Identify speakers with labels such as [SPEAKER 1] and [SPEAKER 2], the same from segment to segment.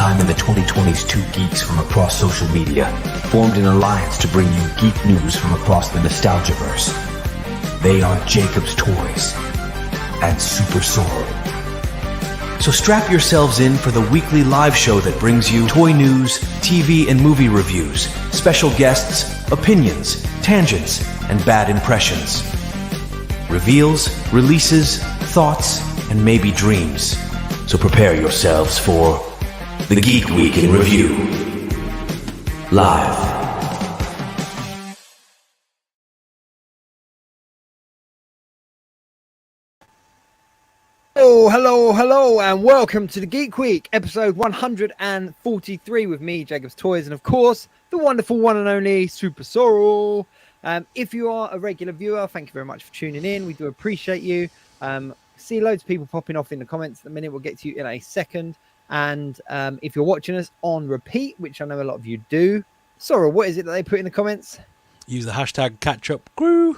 [SPEAKER 1] time in the 2020s, two geeks from across social media formed an alliance to bring you geek news from across the Nostalgiaverse. They are Jacob's Toys and SuperSorrell. So strap yourselves in for the weekly live show that brings you toy news, TV and movie reviews, special guests, opinions, tangents, and bad impressions. Reveals, releases, thoughts, and maybe dreams. So prepare yourselves for the Geek Week in Review. Live.
[SPEAKER 2] Hello, and welcome to the Geek Week, episode 143 with me, Jacob's Toys, and of course, the wonderful one and only SuperSorrell. If you are a regular viewer, thank you very much for tuning in. We do appreciate you. See loads of people popping off in the comments at the minute. We'll get to you in a second. And if you're watching us on repeat, which I know a lot of you do, Sorrell, what is it that they put in the comments?
[SPEAKER 3] Use the hashtag CatchUpCrew.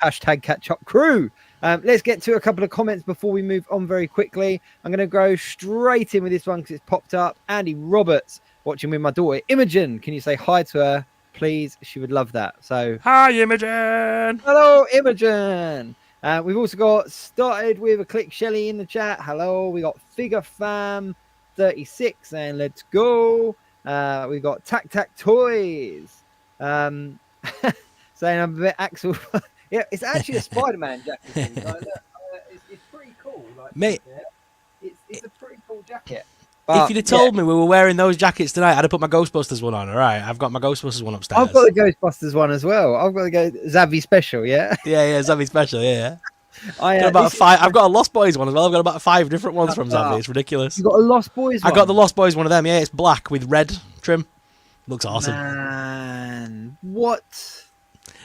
[SPEAKER 2] Hashtag CatchUpCrew. Let's get to a couple of comments before we move on very quickly. I'm going to go straight in with this one because it's popped up. Andy Roberts, watching with my daughter, Imogen. Can you say hi to her, please? She would love that. So,
[SPEAKER 3] hi, Imogen.
[SPEAKER 2] Hello, Imogen. We've also got started with a Click Shelly in the chat. Hello. We got Figure Fam 36 and let's go. We've got Tac Tac Toys saying I'm a bit Axel. Yeah, it's actually a Spider-Man jacket. It's pretty cool. Like,
[SPEAKER 3] mate,
[SPEAKER 2] it's a pretty cool jacket.
[SPEAKER 3] If you'd have told me we were wearing those jackets tonight, I'd have put my Ghostbusters one on. All right, I've got my Ghostbusters one upstairs.
[SPEAKER 2] I've got the Ghostbusters one as well. I've got the Zavvi Special, yeah?
[SPEAKER 3] Yeah, Zavvi Special, yeah.
[SPEAKER 2] I've
[SPEAKER 3] got a Lost Boys one as well. I've got about 5 different ones from Zavvi. It's ridiculous.
[SPEAKER 2] You got a Lost Boys one?
[SPEAKER 3] I got the Lost Boys one of them, yeah. It's black with red trim. Looks awesome.
[SPEAKER 2] Man, what?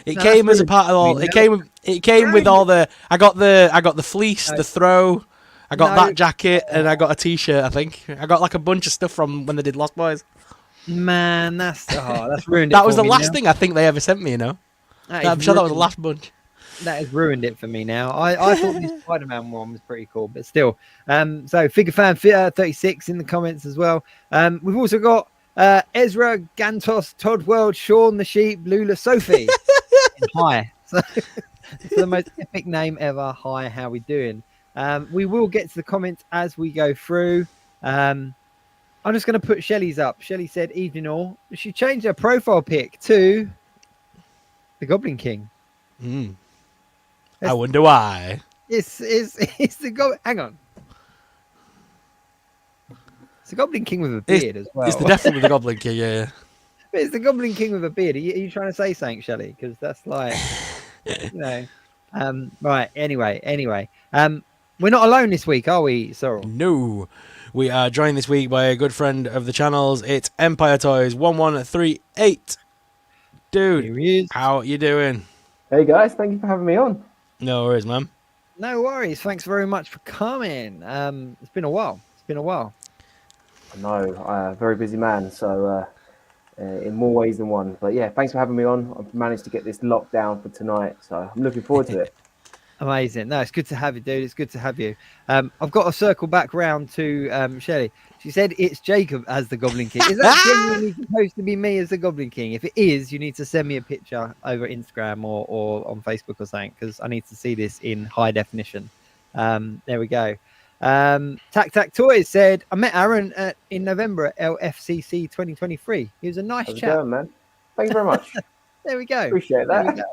[SPEAKER 3] It came as a part of all. It came with all the. I got the fleece, the throw. I got that jacket, and I got a T-shirt. I think I got like a bunch of stuff from when they did Lost Boys.
[SPEAKER 2] Man, that's ruined.
[SPEAKER 3] That was the last thing I think they ever sent me. You know, I'm sure that was the last bunch.
[SPEAKER 2] That has ruined it for me now. I thought the Spider-Man one was pretty cool, but still. So Figure Fan 36 in the comments as well. We've also got Ezra, Gantos, Todd World, Sean the Sheep, Lula, Sophie. Hi. So it's the most epic name ever. Hi, how we doing? We will get to the comments as we go through. I'm just going to put Shelley's up. Shelley said, evening all. She changed her profile pic to the Goblin King.
[SPEAKER 3] I wonder why.
[SPEAKER 2] It's the Goblin. Hang on. It's the Goblin King with a beard as well.
[SPEAKER 3] It's definitely the Goblin King, yeah.
[SPEAKER 2] But it's the Goblin King with a beard. Are you trying to say something, Shelley? Because that's like, you know. Right. Anyway. We're not alone this week, are we, Sorrell?
[SPEAKER 3] No. We are joined this week by a good friend of the channels. It's Empire Toys 1138. Dude,
[SPEAKER 2] Here he is.
[SPEAKER 3] how you doing?
[SPEAKER 4] Hey guys, thank you for having me on.
[SPEAKER 3] No worries, man.
[SPEAKER 2] No worries. Thanks very much for coming. It's been a while.
[SPEAKER 4] I know, very busy man, so in more ways than one. But yeah, thanks for having me on. I've managed to get this locked down for tonight, so I'm looking forward to it.
[SPEAKER 2] Amazing. No, it's good to have you, dude. It's good to have you. I've got to circle back round to Shelley. She said it's Jacob as the Goblin King. Is that genuinely supposed to be me as the Goblin King? If it is, you need to send me a picture over Instagram or on Facebook or something, because I need to see this in high definition. There we go. Tac Tac Toys said, I met Aaron in November at LFCC 2023. He was a nice
[SPEAKER 4] How's it
[SPEAKER 2] chap.
[SPEAKER 4] going, man? Thank you very much.
[SPEAKER 2] There we go.
[SPEAKER 4] Appreciate that.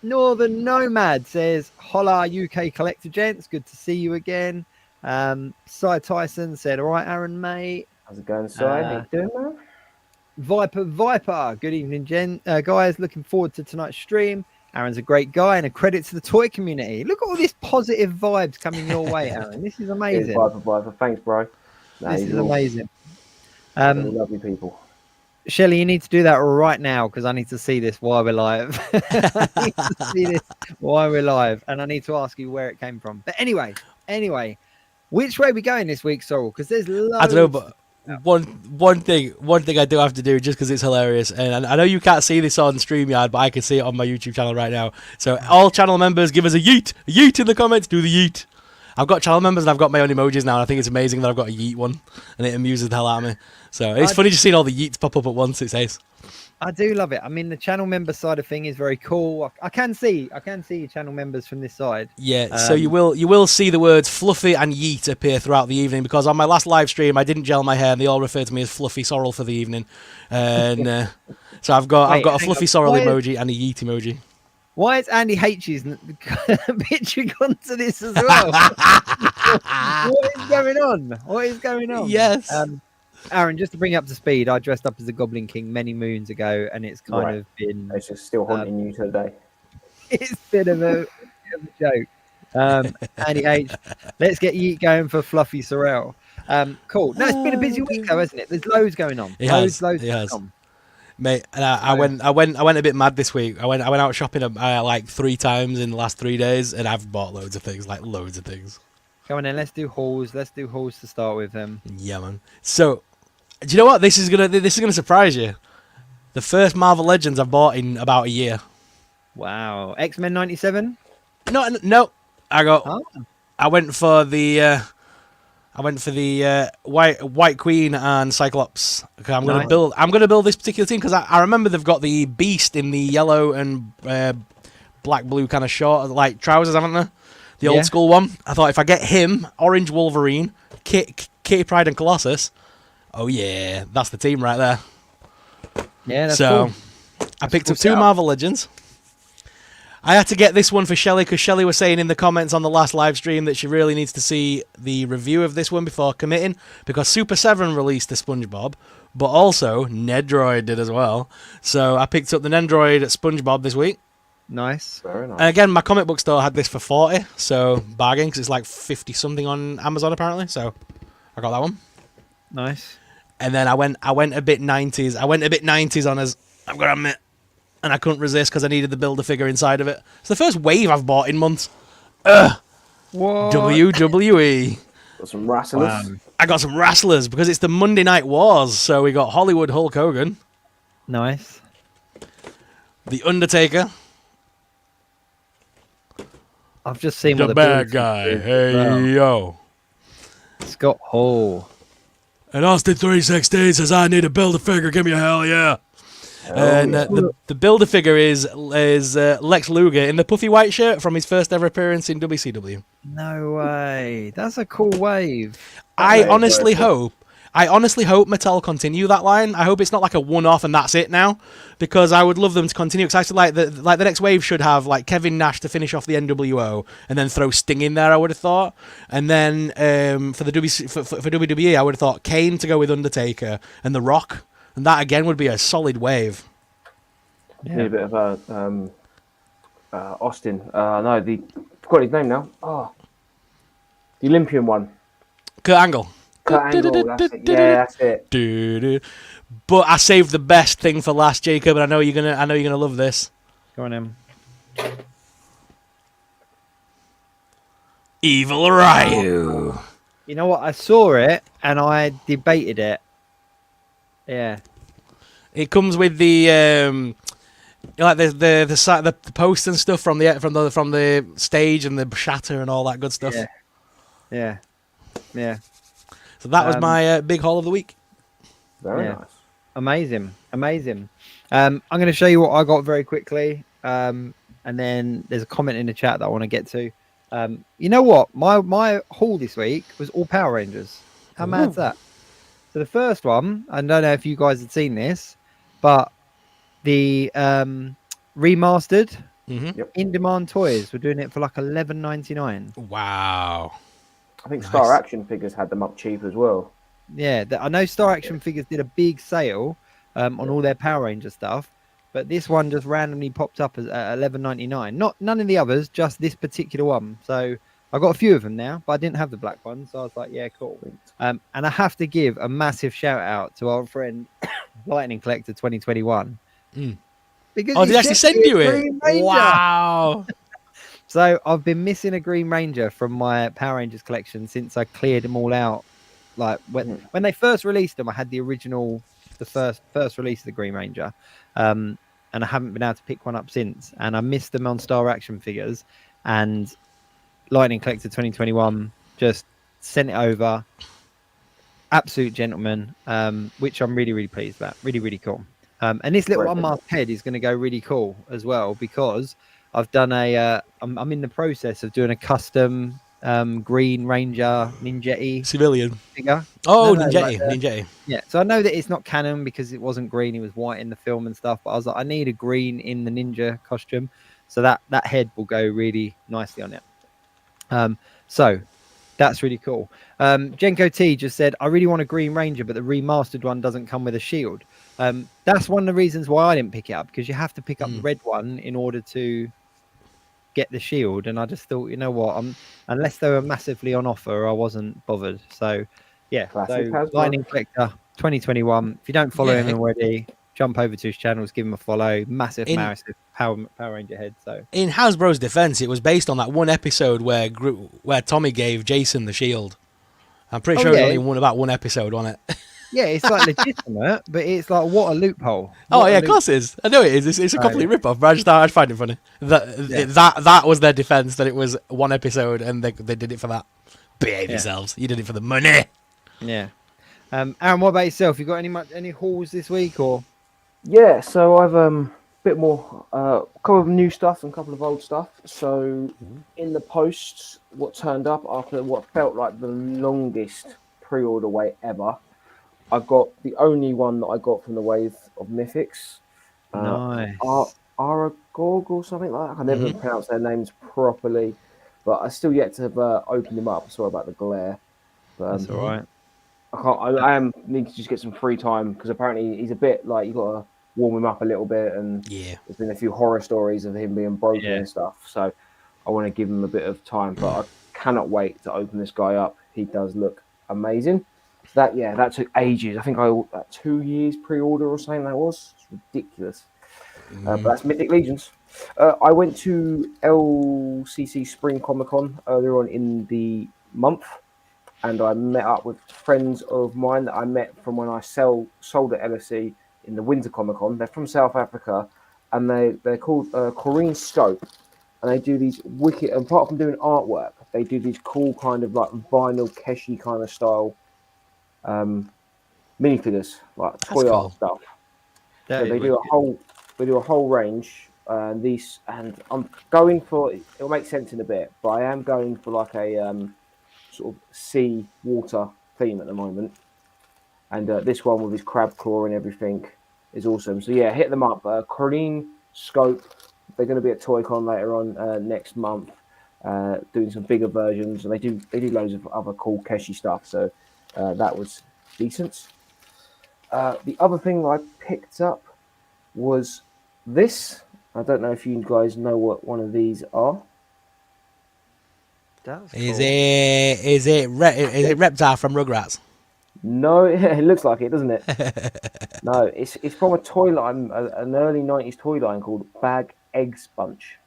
[SPEAKER 2] Northern Nomad says, holla UK collector gents, good to see you again. Cy Tyson said, all right, Aaron, mate.
[SPEAKER 4] How's it going, Si? How you doing, man?
[SPEAKER 2] Viper, good evening, guys. Looking forward to tonight's stream. Aaron's a great guy and a credit to the toy community. Look at all these positive vibes coming your way, Aaron. This is amazing.
[SPEAKER 4] Viper. Thanks, bro.
[SPEAKER 2] This is amazing.
[SPEAKER 4] Lovely people.
[SPEAKER 2] Shelley, you need to do that right now because I need to see this while we're live. I need to see this while we're live, and I need to ask you where it came from. But anyway, which way are we going this week, Sorrell? Because there's loads.
[SPEAKER 3] I don't know, but one thing I do have to do just because it's hilarious, and I know you can't see this on StreamYard, but I can see it on my YouTube channel right now. So all channel members, give us a yeet in the comments. Do the yeet. I've got channel members and I've got my own emojis now. And I think it's amazing that I've got a yeet one, and it amuses the hell out of me. So it's funny just seeing all the yeets pop up at once. It's ace.
[SPEAKER 2] I do love it. I mean, the channel member side of thing is very cool. I can see your channel members from this side.
[SPEAKER 3] Yeah, so you will see the words Fluffy and Yeet appear throughout the evening, because on my last live stream I didn't gel my hair and they all refer to me as Fluffy Sorrell for the evening. And so I've got a Fluffy Sorrell emoji and a Yeet emoji.
[SPEAKER 2] Why is Andy H's picture gone to this as well? What is going on? What is going on?
[SPEAKER 3] Yes.
[SPEAKER 2] Aaron, just to bring you up to speed, I dressed up as a Goblin King many moons ago, and it's kind of been...
[SPEAKER 4] It's just still haunting you today.
[SPEAKER 2] It's been a joke. Andy H, let's get Yeet going for Fluffy Sorrell. Cool. No, it's been a busy week though, hasn't it? There's loads going on.
[SPEAKER 3] It
[SPEAKER 2] Loads
[SPEAKER 3] has.
[SPEAKER 2] going on.
[SPEAKER 3] Mate, and I went a bit mad this week. I went out shopping like 3 times in the last 3 days, and I've bought loads of things.
[SPEAKER 2] Come on then, let's do hauls. Let's do hauls to start with.
[SPEAKER 3] Yeah, man. So, do you know what? This is gonna surprise you. The first Marvel Legends I've bought in about a year.
[SPEAKER 2] Wow, X-Men '97.
[SPEAKER 3] No. I went for the White Queen and Cyclops. Okay, I'm gonna build this particular team because I remember they've got the Beast in the yellow and black blue kind of short like trousers, haven't they? The old school one. I thought if I get him, Orange Wolverine, Kitty Pryde and Colossus, oh yeah, that's the team right there.
[SPEAKER 2] Yeah, that's cool.
[SPEAKER 3] I picked up 2 Marvel Legends. I had to get this one for Shelley because Shelley was saying in the comments on the last live stream that she really needs to see the review of this one before committing, because Super 7 released the SpongeBob, but also Nedroid did as well. So I picked up the Nedroid SpongeBob this week.
[SPEAKER 2] Nice.
[SPEAKER 4] Very nice.
[SPEAKER 3] And again, my comic book store had this for 40, so bargain, because it's like 50 something on Amazon apparently. So I got that one.
[SPEAKER 2] Nice.
[SPEAKER 3] And then I went a bit 90s. I went a bit 90s on us, I've got to admit. And I couldn't resist because I needed the Build-A-Figure inside of it. It's the first wave I've bought in months.
[SPEAKER 2] What?
[SPEAKER 3] WWE.
[SPEAKER 4] Got some wrestlers.
[SPEAKER 3] I got some wrestlers because it's the Monday Night Wars. So we got Hollywood Hulk Hogan.
[SPEAKER 2] Nice.
[SPEAKER 3] The Undertaker.
[SPEAKER 2] I've just seen
[SPEAKER 3] The
[SPEAKER 2] what
[SPEAKER 3] bad guy. Hey, yo.
[SPEAKER 2] Scott Hall.
[SPEAKER 3] And Austin 316 says, I need a Build-A-Figure. Give me a hell yeah. And the Build-A-Figure is Lex Luger in the puffy white shirt from his first ever appearance in WCW.
[SPEAKER 2] No way. That's a cool wave.
[SPEAKER 3] I honestly hope Mattel continue that line. I hope it's not like a one-off and that's it now, because I would love them to continue. Because I feel like the next wave should have like Kevin Nash to finish off the NWO and then throw Sting in there. I would have thought, and then for WWE, I would have thought Kane to go with Undertaker and The Rock, and that again would be a solid wave.
[SPEAKER 2] Yeah.
[SPEAKER 4] Need a bit of Austin. No, forgot his name now. Oh, the Olympian one.
[SPEAKER 3] Kurt Angle.
[SPEAKER 4] Kurt Angle, that's it. Yeah, that's it.
[SPEAKER 3] But I saved the best thing for last, Jacob, and I know you're gonna love this.
[SPEAKER 2] Go on, Em.
[SPEAKER 3] Evil Ryu.
[SPEAKER 2] You know what? I saw it and I debated it. Yeah.
[SPEAKER 3] It comes with the the post and stuff from the stage and the shatter and all that good stuff.
[SPEAKER 2] Yeah.
[SPEAKER 3] So that was my big haul of the week.
[SPEAKER 4] Very nice.
[SPEAKER 2] Amazing. I'm going to show you what I got very quickly, and then there's a comment in the chat that I want to get to. You know what? My haul this week was all Power Rangers. How mad's that? So the first one, I don't know if you guys had seen this, but the remastered in-demand toys were doing it for like $11.99.
[SPEAKER 3] Wow.
[SPEAKER 4] I think Star Action Figures had them up cheap as well.
[SPEAKER 2] Yeah, I know Star Action Figures did a big sale on all their Power Ranger stuff, but this one just randomly popped up as $11.99. None of the others, just this particular one. So I got a few of them now, but I didn't have the black one, so I was like, yeah, cool. And I have to give a massive shout out to our friend Lightning Collector 2021. Because
[SPEAKER 3] did he actually send you it? Wow.
[SPEAKER 2] So I've been missing a Green Ranger from my Power Rangers collection since I cleared them all out. Like when they first released them, I had the original, the first release of the Green Ranger, and I haven't been able to pick one up since. And I missed them on Star Action Figures, and Lightning Collector 2021 just sent it over. Absolute gentleman, which I'm really, really pleased about. Really, really cool. And this little unmasked head is going to go really cool as well, because I've done I'm in the process of doing a custom Green Ranger Ninja
[SPEAKER 3] Civilian.
[SPEAKER 2] figure.
[SPEAKER 3] Oh,
[SPEAKER 2] No,
[SPEAKER 3] Ninja.
[SPEAKER 2] like
[SPEAKER 3] Ninja.
[SPEAKER 2] yeah, so I know that it's not canon because it wasn't green; it was white in the film and stuff. But I was like, I need a green in the ninja costume, so that head will go really nicely on it. So that's really cool. Jenko T just said, I really want a Green Ranger, but the remastered one doesn't come with a shield. That's one of the reasons why I didn't pick it up, because you have to pick up the red one in order to get the shield. And I just thought, you know what, unless they were massively on offer, I wasn't bothered. So yeah,
[SPEAKER 4] Classic
[SPEAKER 2] so
[SPEAKER 4] Hasbro.
[SPEAKER 2] Lightning Collector 2021. If you don't follow him already, jump over to his channels, give him a follow. Massive Power Ranger head. So
[SPEAKER 3] in Hasbro's defense, it was based on that one episode where Tommy gave Jason the shield. I'm pretty sure it was only about one episode on it.
[SPEAKER 2] Yeah, it's like legitimate, but it's like, what a loophole.
[SPEAKER 3] Of course it is. I know it is. It's a complete rip-off, but I just thought I'd find it funny. That was their defense, that it was one episode and they did it for that. Behave yourselves. You did it for the money.
[SPEAKER 2] Yeah. Aaron, what about yourself? You got any hauls this week, or?
[SPEAKER 4] Yeah, so I've a bit more, a couple of new stuff and a couple of old stuff. So in the posts, what turned up after what felt like the longest pre-order wait ever, I got the only one that I got from the wave of Mythics.
[SPEAKER 2] Nice.
[SPEAKER 4] Aragorg or something like that. I can never pronounce their names properly, but I still yet to have opened them up. Sorry about the glare. But,
[SPEAKER 2] that's all right.
[SPEAKER 4] I am need to just get some free time, because apparently he's a bit like, you got to warm him up a little bit, and there's been a few horror stories of him being broken and stuff. So I want to give him a bit of time, but I cannot wait to open this guy up. He does look amazing. So that took ages. I think I 2 years pre-order or something that was. It's ridiculous. But that's Mythic Legions. I went to LCC Spring Comic Con earlier on in the month, and I met up with friends of mine that I met from when I sold at LFC in the Winter Comic Con. They're from South Africa, and they're called Corrine Scope, and they do these wicked. Apart from doing artwork, they do these cool kind of like vinyl Keshi kind of style minifigures, like toy art stuff. So they do a whole range. And I'm going for, it'll make sense in a bit, but I am going for like a sort of sea water theme at the moment. And this one with his crab claw and everything is awesome. So yeah, hit them up. Corrine Scope. They're going to be at ToyCon later on next month, doing some bigger versions, and they do loads of other cool Keshi stuff. So that was decent. The other thing I picked up was this. I don't know if you guys know what one of these are.
[SPEAKER 2] That's
[SPEAKER 3] Is
[SPEAKER 2] cool.
[SPEAKER 3] it Reptar from Rugrats?
[SPEAKER 4] No, it looks like it, doesn't it? No, it's from a toy line, an early 90s toy line called Bag Eggs Bunch.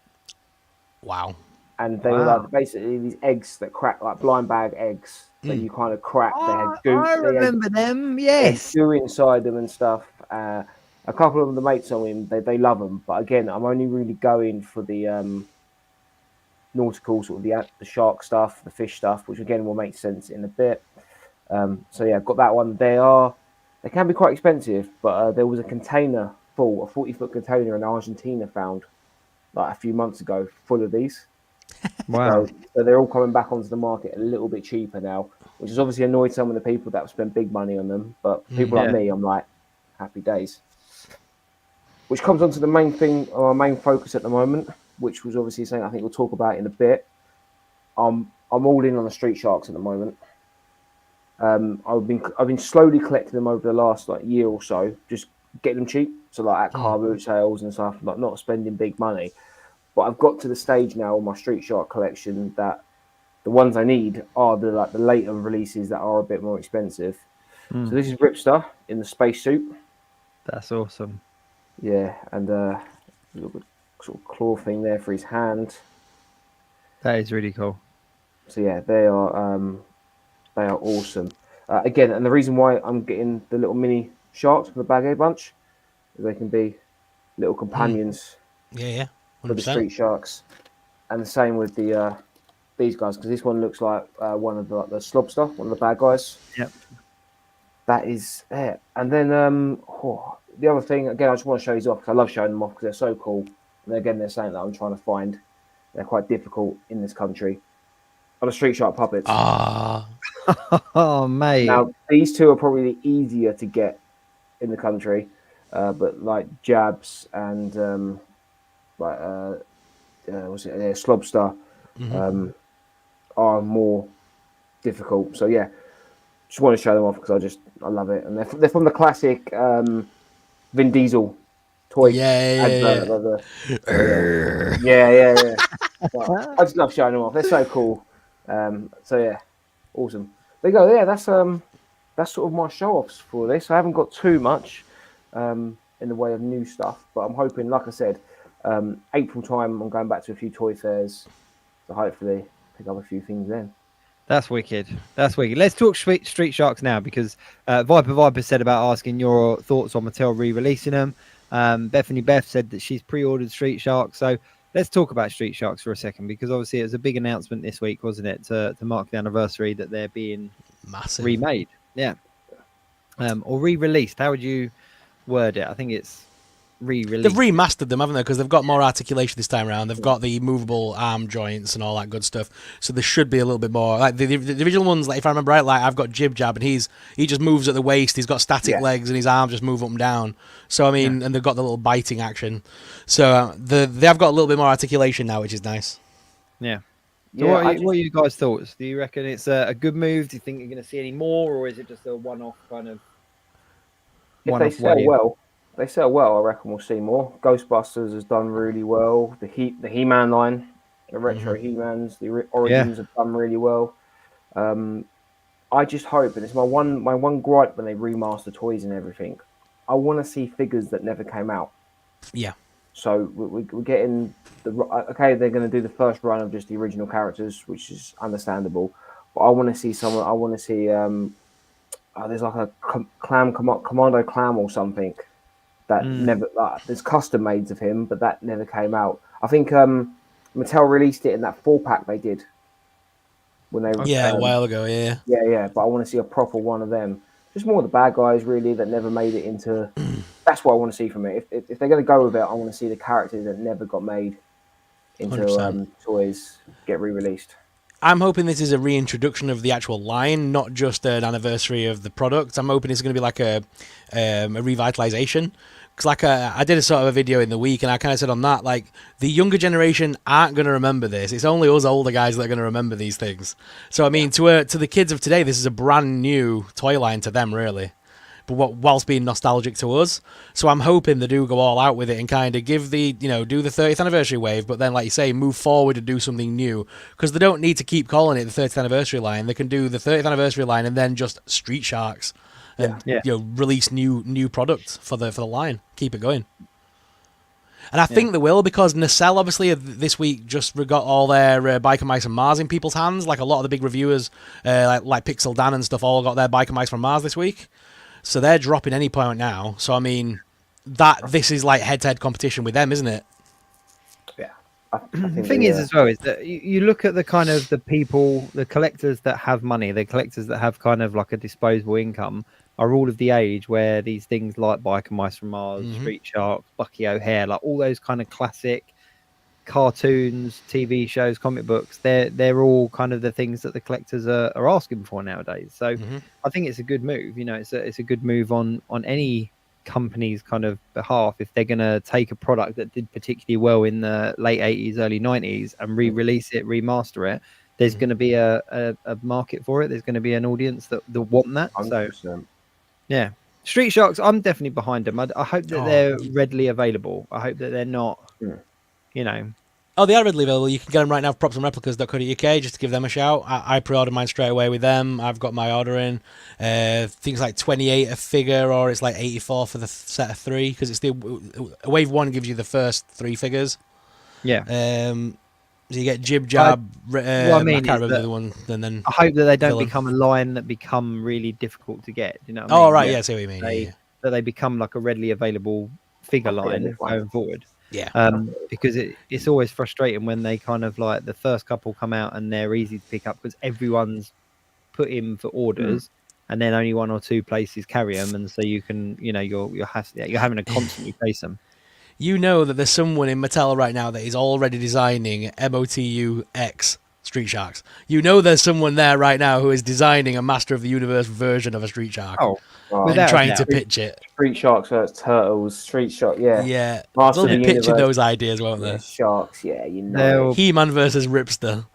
[SPEAKER 3] Wow.
[SPEAKER 4] And they were like basically these eggs that crack, like blind bag eggs that you kind of crack. They had goo.
[SPEAKER 2] I remember them. Yes.
[SPEAKER 4] They had goo inside them and stuff. A couple of the mates on him, they love them. But again, I'm only really going for the nautical, sort of the shark stuff, the fish stuff, which again will make sense in a bit. So yeah, I've got that one. They can be quite expensive, but there was a container full, a 40-foot container in Argentina found like a few months ago, full of these.
[SPEAKER 2] Wow.
[SPEAKER 4] So they're all coming back onto the market a little bit cheaper now, which has obviously annoyed some of the people that have spent big money on them. But people like me, I'm like, happy days. Which comes on to the main thing, our main focus at the moment, which was obviously something I think we'll talk about in a bit. I'm all in on the Street Sharks at the moment. I've been slowly collecting them over the last year or so, just getting them cheap, so like at car boot sales and stuff, like not spending big money. But I've got to the stage now in my Street Shark collection that the ones I need are the later releases that are a bit more expensive. So this is Ripster in the spacesuit.
[SPEAKER 2] That's awesome.
[SPEAKER 4] Yeah, and a little bit sort of claw thing there for his hand.
[SPEAKER 2] That is really cool.
[SPEAKER 4] So yeah, they are awesome. Again, and the reason why I'm getting the little mini sharks from the Bag A bunch is they can be little companions.
[SPEAKER 3] Yeah, 100%.
[SPEAKER 4] For the Street Sharks, and the same with the these guys because this one looks like one of the Slobster, one of the bad guys.
[SPEAKER 2] Yep.
[SPEAKER 4] That is it. And then the other thing, again, I just want to show these off because I love showing them off because they're so cool. And again, they're saying that I'm trying to find. They're quite difficult in this country. Are the Street Shark puppets.
[SPEAKER 2] Oh, mate.
[SPEAKER 4] Now, these two are probably easier to get in the country. But like Jabs and Slobster are more difficult. So yeah, just want to show them off because I love it, and they're from the classic Vin Diesel toy. Yeah. Well, I just love showing them off. They're so cool. So yeah, awesome. There you go. Yeah, that's sort of my show offs for this. I haven't got too much in the way of new stuff, but I'm hoping, like I said, April time, I'm going back to a few toy fairs, so hopefully pick up a few things then.
[SPEAKER 2] That's wicked. That's wicked. Let's talk Street Sharks now because Viper said about asking your thoughts on Mattel re-releasing them. Bethany Beth said that she's pre-ordered Street Sharks. So let's talk about Street Sharks for a second because obviously it was a big announcement this week, wasn't it, to mark the anniversary that they're being
[SPEAKER 3] massive
[SPEAKER 2] remade. Yeah. Or re-released. How would you word it? I think it's re-released.
[SPEAKER 3] They've remastered them, haven't they? Because they've got more articulation this time around. They've got the movable arm joints and all that good stuff. So there should be a little bit more. Like the original ones, like if I remember right, like I've got Jib Jab and he just moves at the waist. He's got static legs and his arms just move up and down. So I mean, and they've got the little biting action. So they have got a little bit more articulation now, which is nice.
[SPEAKER 2] Yeah. So what are you guys' thoughts? Do you reckon it's a good move? Do you think you're going to see any more, or is it just a one-off kind of?
[SPEAKER 4] If they sell well, I reckon we'll see more. Ghostbusters has done really well. The He-Man line, the retro He-Mans, the Origins have done really well. I just hope, and it's my one gripe when they remaster toys and everything. I want to see figures that never came out.
[SPEAKER 3] Yeah.
[SPEAKER 4] So we're getting they're going to do the first run of just the original characters, which is understandable. But I want to see someone. I want to see there's like a Commando Clam or something that never. There's custom mades of him, but that never came out. I think Mattel released it in that 4-pack they did when they
[SPEAKER 3] a while ago.
[SPEAKER 4] Yeah. But I want to see a proper one of them. Just more of the bad guys, really, that never made it into. That's what I want to see from it. If they're going to go with it, I want to see the characters that never got made into toys get re-released.
[SPEAKER 3] I'm hoping this is a reintroduction of the actual line, not just an anniversary of the product. I'm hoping it's going to be like a revitalization. Because I did a sort of a video in the week, and I kind of said on that, like, the younger generation aren't going to remember this. It's only us older guys that are going to remember these things. So, I mean, to the kids of today, this is a brand new toy line to them, really. But whilst being nostalgic to us. So I'm hoping they do go all out with it and kind of give do the 30th anniversary wave, but then, like you say, move forward and do something new. Because they don't need to keep calling it the 30th anniversary line. They can do the 30th anniversary line and then just Street Sharks. And release new product for the line. Keep it going. And I think they will, because Nacelle obviously this week just got all their Biker Mice from Mars in people's hands. Like a lot of the big reviewers, like Pixel Dan and stuff, all got their Biker Mice from Mars this week. So they're dropping any point now. So I mean, this is like head-to-head competition with them, isn't it?
[SPEAKER 4] Yeah.
[SPEAKER 2] The thing is, as well, is that you look at the kind of the people, the collectors that have money, the collectors that have kind of like a disposable income, are all of the age where these things like Biker Mice from Mars, Street Sharks, Bucky O'Hare, like all those kind of classic cartoons, TV shows, comic books, they're all kind of the things that the collectors are asking for nowadays. So I think it's a good move. It's a good move on any company's kind of behalf if they're going to take a product that did particularly well in the late 80s, early 90s and re-release it, remaster it. There's going to be a market for it. There's going to be an audience that want that. 100%. So yeah, Street Sharks, I'm definitely behind them. I hope that they're readily available. I hope that they're not,
[SPEAKER 3] Oh, they are readily available. You can get them right now for propsandreplicas.co.uk, just to give them a shout. I pre-ordered mine straight away with them. I've got my order in. Things like 28 a figure, or it's like 84 for the set of 3, because it's Wave 1 gives you the first 3 figures.
[SPEAKER 2] Yeah.
[SPEAKER 3] So you get Jib Jab.
[SPEAKER 2] What I mean,
[SPEAKER 3] I can't remember the one. Then
[SPEAKER 2] I hope that they don't become a line that become really difficult to get. You know what I mean?
[SPEAKER 3] Right. Yeah, I see what you mean.
[SPEAKER 2] That they become like a readily available figure line going forward.
[SPEAKER 3] Yeah.
[SPEAKER 2] Because it's always frustrating when they kind of like the first couple come out and they're easy to pick up because everyone's put in for orders. And then only one or two places carry them, and so you can, you're having to constantly chase them.
[SPEAKER 3] You know that there's someone in Mattel right now that is already designing MOTU X Street Sharks. You know there's someone there right now who is designing a Master of the Universe version of a Street Shark.
[SPEAKER 2] Oh,
[SPEAKER 3] and trying to pitch it.
[SPEAKER 4] Street Sharks versus Turtles, Street Shark,
[SPEAKER 3] Yeah.
[SPEAKER 4] Master
[SPEAKER 3] They'll
[SPEAKER 4] of the
[SPEAKER 3] be pitching
[SPEAKER 4] Universe.
[SPEAKER 3] those ideas, won't they?
[SPEAKER 4] Sharks, you know.
[SPEAKER 3] He-Man versus Ripster.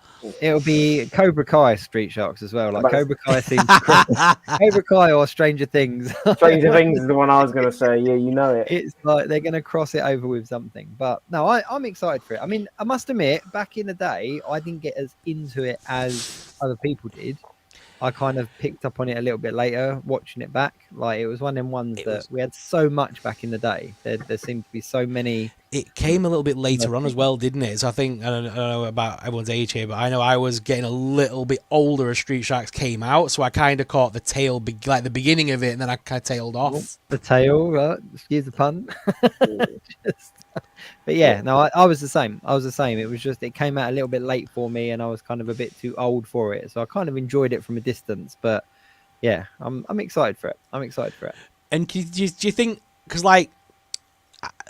[SPEAKER 2] It'll be Cobra Kai Street Sharks as well. Like Cobra Kai seems Cobra Kai or Stranger Things.
[SPEAKER 4] Stranger Things is the one I was going to say. Yeah, you know it.
[SPEAKER 2] It's like they're going to cross it over with something. But no, I'm excited for it. I mean, I must admit, back in the day, I didn't get as into it as other people did. I kind of picked up on it a little bit later, watching it back. Like, it was one of them ones we had so much back in the day. There seemed to be so many.
[SPEAKER 3] It came a little bit later on as well, didn't it? So I think, I don't know about everyone's age here, but I know I was getting a little bit older as Street Sharks came out, so I kind of caught the tail, like the beginning of it, and then I kind of tailed off.
[SPEAKER 2] The tail, right? Excuse the pun. But yeah, no, I was the same. It was just, it came out a little bit late for me, and I was kind of a bit too old for it. So I kind of enjoyed it from a distance. But yeah, I'm excited for it.
[SPEAKER 3] And do you think, because like,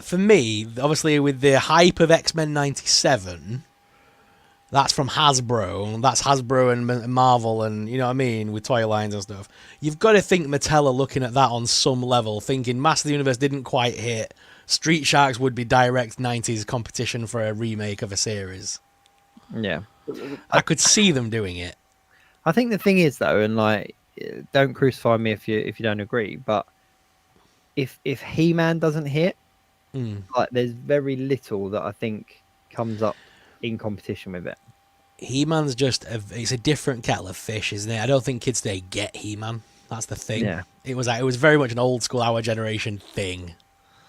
[SPEAKER 3] for me, obviously with the hype of X-Men 97, that's from Hasbro. That's Hasbro and Marvel, and you know what I mean, with toy lines and stuff. You've got to think Mattel are looking at that on some level, thinking Master of the Universe didn't quite hit. Street Sharks would be direct 90s competition for a remake of a series.
[SPEAKER 2] Yeah.
[SPEAKER 3] I could see them doing it.
[SPEAKER 2] I think the thing is, though, and like, don't crucify me if you don't agree, but if He-Man doesn't hit, like, there's very little that I think comes up in competition with it.
[SPEAKER 3] He-Man's just it's a different kettle of fish, isn't it? I don't think kids today get He-Man. That's the thing.
[SPEAKER 2] Yeah.
[SPEAKER 3] It was very much an old school, our generation thing.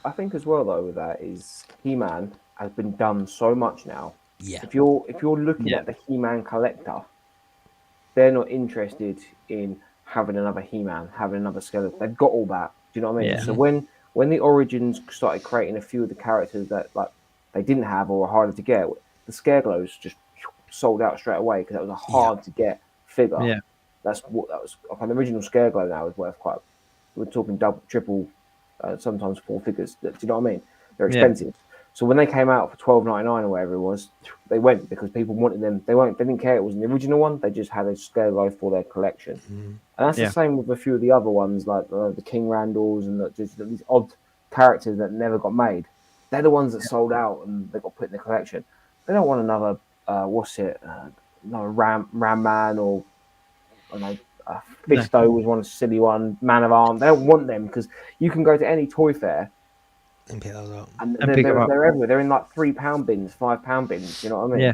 [SPEAKER 4] I think as well though with that is He-Man has been done so much now.
[SPEAKER 3] Yeah.
[SPEAKER 4] If you're looking at the He-Man collector, they're not interested in having another He-Man, having another skeleton. They've got all that. Do you know what I mean?
[SPEAKER 2] Yeah.
[SPEAKER 4] So when the Origins started creating a few of the characters that like they didn't have or were harder to get, the Scareglows just sold out straight away because that was a hard to get figure.
[SPEAKER 2] Yeah.
[SPEAKER 4] That was an original Scareglow now is worth quite. We're talking double, triple. Sometimes four figures. Do you know what I mean? They're expensive. So when they came out for $12.99 or whatever it was, they went because people wanted them. They didn't care it was an original one. They just had a Scareglow for their collection. And that's the same with a few of the other ones, like the King Randalls and just these odd characters that never got made. They're the ones that sold out and they got put in the collection. They don't want another another Ram Man or I don't know. Fisto was one silly one. Man of Arm. They don't want them because you can go to any toy fair
[SPEAKER 3] and pick those up.
[SPEAKER 4] And they're everywhere. They're in like £3 bins, £5 bins. You know what I mean?
[SPEAKER 2] Yeah.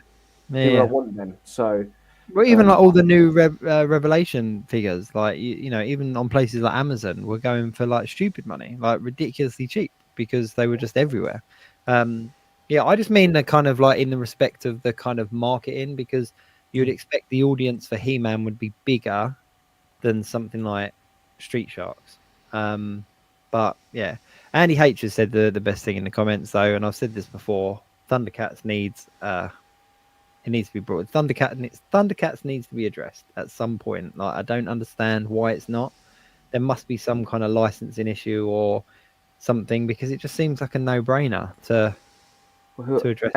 [SPEAKER 4] People don't want them. So,
[SPEAKER 2] well, even like all the new Revelation figures, like you know, even on places like Amazon, were going for like stupid money, like ridiculously cheap because they were just everywhere. Yeah, I just mean the kind of like in the respect of the kind of marketing, because you would expect the audience for He-Man would be bigger than something like Street Sharks. But yeah, Andy H has said the best thing in the comments though, and I've said this before. Thundercats needs it needs to be brought. Thundercats needs to be addressed at some point. Like, I don't understand why it's not. There must be some kind of licensing issue or something, because it just seems like a no-brainer to address.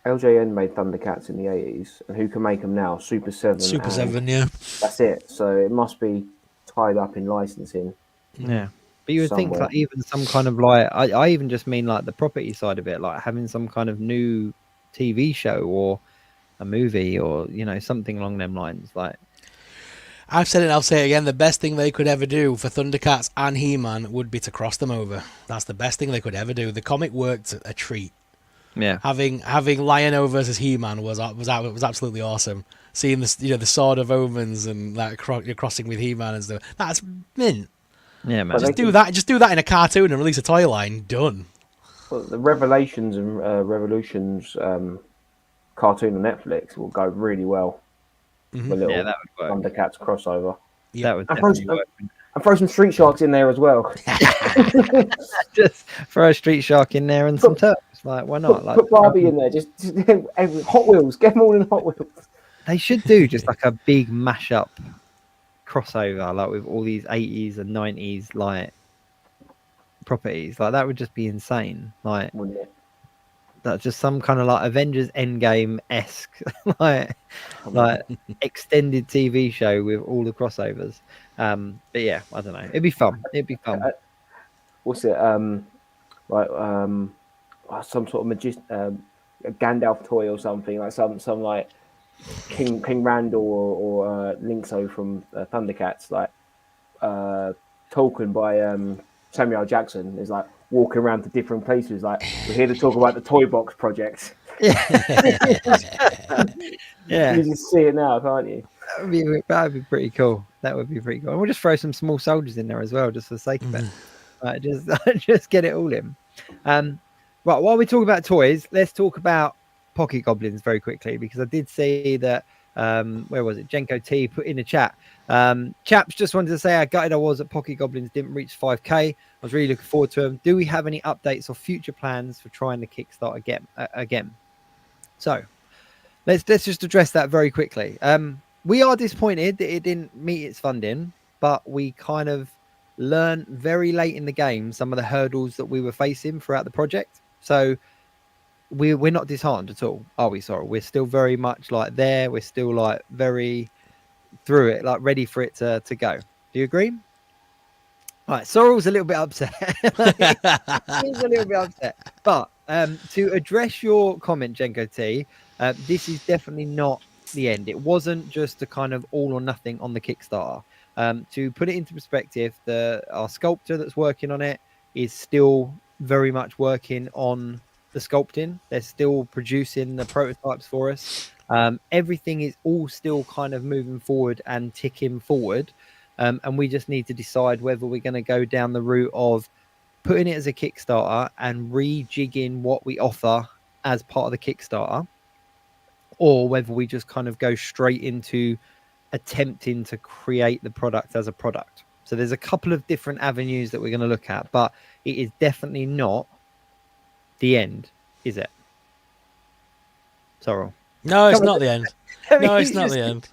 [SPEAKER 4] LJN made Thundercats in the 80s, and who can make them now? Super 7.
[SPEAKER 3] Super 7, yeah.
[SPEAKER 4] That's it. So it must be tied up in licensing.
[SPEAKER 2] Yeah. But you would think like even some kind of like, I even just mean like the property side of it, like having some kind of new TV show or a movie or, you know, something along them lines. Like,
[SPEAKER 3] I've said it and I'll say it again, the best thing they could ever do for Thundercats and He-Man would be to cross them over. That's the best thing they could ever do. The comic worked a treat.
[SPEAKER 2] Yeah,
[SPEAKER 3] having Lion-O versus He-Man was absolutely awesome. Seeing this, you know, the Sword of Omens and like crossing with He-Man and stuff. That's mint.
[SPEAKER 2] Yeah, man.
[SPEAKER 3] Just do that in a cartoon and release a toy line. Done.
[SPEAKER 4] Well, the Revelations and Revolutions cartoon on Netflix will go really well.
[SPEAKER 3] Mm-hmm.
[SPEAKER 4] The little Thundercats crossover.
[SPEAKER 2] Yeah, that would definitely work.
[SPEAKER 4] And throw some Street Sharks in there as well.
[SPEAKER 2] Just throw a Street Shark in there and some Turks. Like, why not?
[SPEAKER 4] Put Barbie in there. Just Hot Wheels. Get them all in Hot Wheels.
[SPEAKER 2] They should do just like a big mashup crossover, like with all these 80s and 90s like properties. Like that would just be insane. Like that's just some kind of like Avengers Endgame-esque like extended TV show with all the crossovers. But yeah, I don't know. It'd be fun.
[SPEAKER 4] What's it? Like some sort of a Gandalf toy or something, like some like King Randall or Linkso from Thundercats, like Tolkien by Samuel L. Jackson is like walking around to different places. Like we're here to talk about the Toy Box project.
[SPEAKER 2] Yeah,
[SPEAKER 4] you just see it now, can't you?
[SPEAKER 2] That'd be pretty cool. That would be pretty cool. And we'll just throw some small soldiers in there as well, just for the sake of it. Just get it all in. Right, while we talk about toys, let's talk about Pocket Goblins very quickly, because I did see that where was it? Jenko T put in the chat. Chaps, just wanted to say how gutted I was that Pocket Goblins didn't reach 5k. I was really looking forward to them. Do we have any updates or future plans for trying to kickstart again? So let's just address that very quickly. We are disappointed that it didn't meet its funding, but we kind of learned very late in the game some of the hurdles that we were facing throughout the project. So we're not disheartened at all, are we? Sorry, we're still very much like there. We're still like very through it, like ready for it to go. Do you agree? All right, Sorrell's a little bit upset. He's a little bit upset. But to address your comment, Jenko T, this is definitely not the end. It wasn't just a kind of all or nothing on the Kickstarter. To put it into perspective, our sculptor that's working on it is still very much working on the sculpting. They're still producing the prototypes for us. Everything is all still kind of moving forward and ticking forward. And we just need to decide whether we're going to go down the route of putting it as a Kickstarter and rejigging what we offer as part of the Kickstarter, or whether we just kind of go straight into attempting to create the product as a product. So there's a couple of different avenues that we're going to look at, but it is definitely not the end, is it? Sorrel.
[SPEAKER 3] No, it's not the end. No, it's not the end.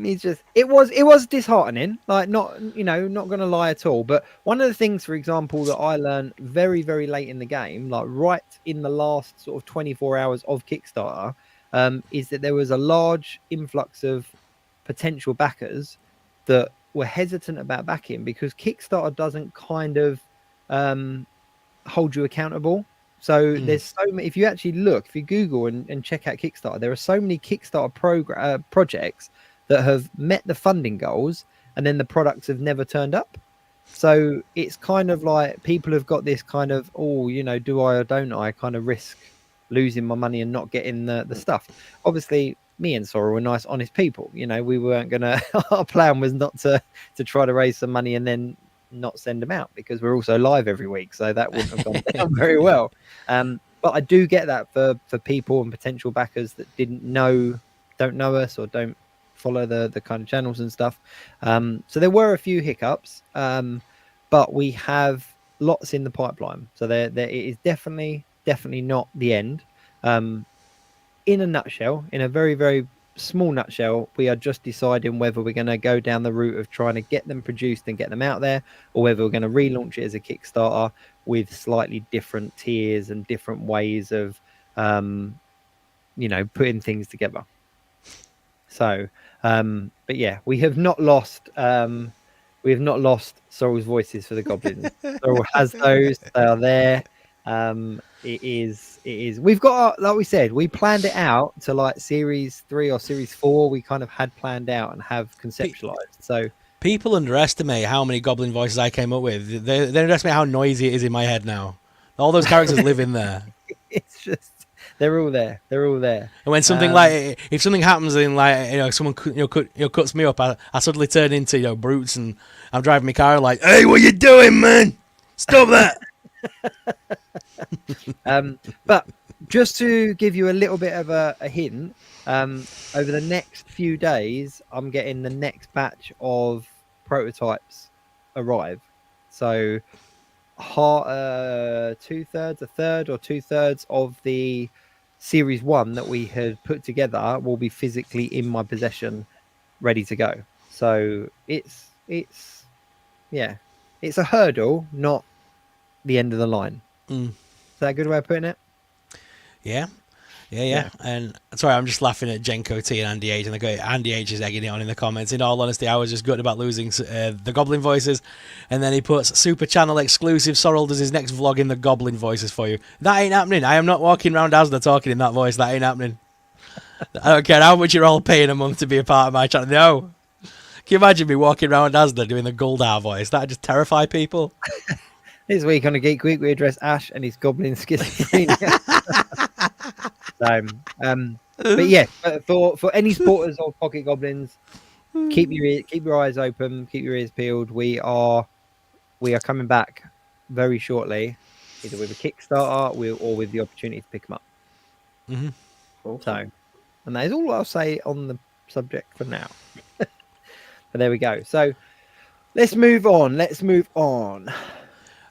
[SPEAKER 2] He's just it was disheartening, like not gonna lie at all. But one of the things, for example, that I learned very, very late in the game, like right in the last sort of 24 hours of Kickstarter, is that there was a large influx of potential backers that were hesitant about backing because Kickstarter doesn't kind of hold you accountable. So there's so many, if you actually look, if you Google and check out Kickstarter, there are so many Kickstarter projects that have met the funding goals and then the products have never turned up. So it's kind of like people have got this kind of, do I or don't I kind of risk losing my money and not getting the stuff. Obviously, me and Sorrel were nice, honest people. We weren't going to, our plan was not to try to raise some money and then not send them out, because we're also live every week. So that wouldn't have gone down very well. But I do get that for people and potential backers that don't know us or don't follow the kind of channels and stuff. So there were a few hiccups, but we have lots in the pipeline. So there it is definitely not the end. In a nutshell, in a very, very small nutshell, we are just deciding whether we're going to go down the route of trying to get them produced and get them out there, or whether we're going to relaunch it as a Kickstarter with slightly different tiers and different ways of putting things together. So but yeah, we have not lost Sorrel's voices for the goblins. Sorrel has those. They are there. It is we've got, like we said, we planned it out to like series 3 or series 4. We kind of had planned out and have conceptualized. So
[SPEAKER 3] people underestimate how many goblin voices I came up with. They underestimate how noisy it is in my head now. All those characters live in there.
[SPEAKER 2] It's just they're all there. And
[SPEAKER 3] when something if something happens in someone cuts me up, I suddenly turn into brutes, and I'm driving my car like, hey, what you doing, man? Stop that.
[SPEAKER 2] But just to give you a little bit of a hint, over the next few days, I'm getting the next batch of prototypes arrive. So, a third or 2/3 of the series 1 that we had put together will be physically in my possession, ready to go. So it's a hurdle, not the end of the line. Is that a good way of putting it?
[SPEAKER 3] Yeah. And sorry, I'm just laughing at Jenko T and Andy H. And Andy H is egging it on in the comments. In all honesty, I was just gutted about losing the Goblin voices. And then he puts Super Channel exclusive. Sorrell does his next vlog in the Goblin voices for you. That ain't happening. I am not walking around Asda talking in that voice. That ain't happening. I don't care how much you're all paying a month to be a part of my channel. No. Can you imagine me walking around Asda doing the Goldar voice? That'd just terrify people.
[SPEAKER 2] This week on a Geek Week, we address Ash and his goblin schizophrenia. But yeah, for any supporters of Pocket Goblins, keep your eyes open, keep your ears peeled. We are coming back very shortly, either with a Kickstarter or with the opportunity to pick them up.
[SPEAKER 4] Awesome.
[SPEAKER 2] So, and that is all I'll say on the subject for now. But there we go. So let's move on.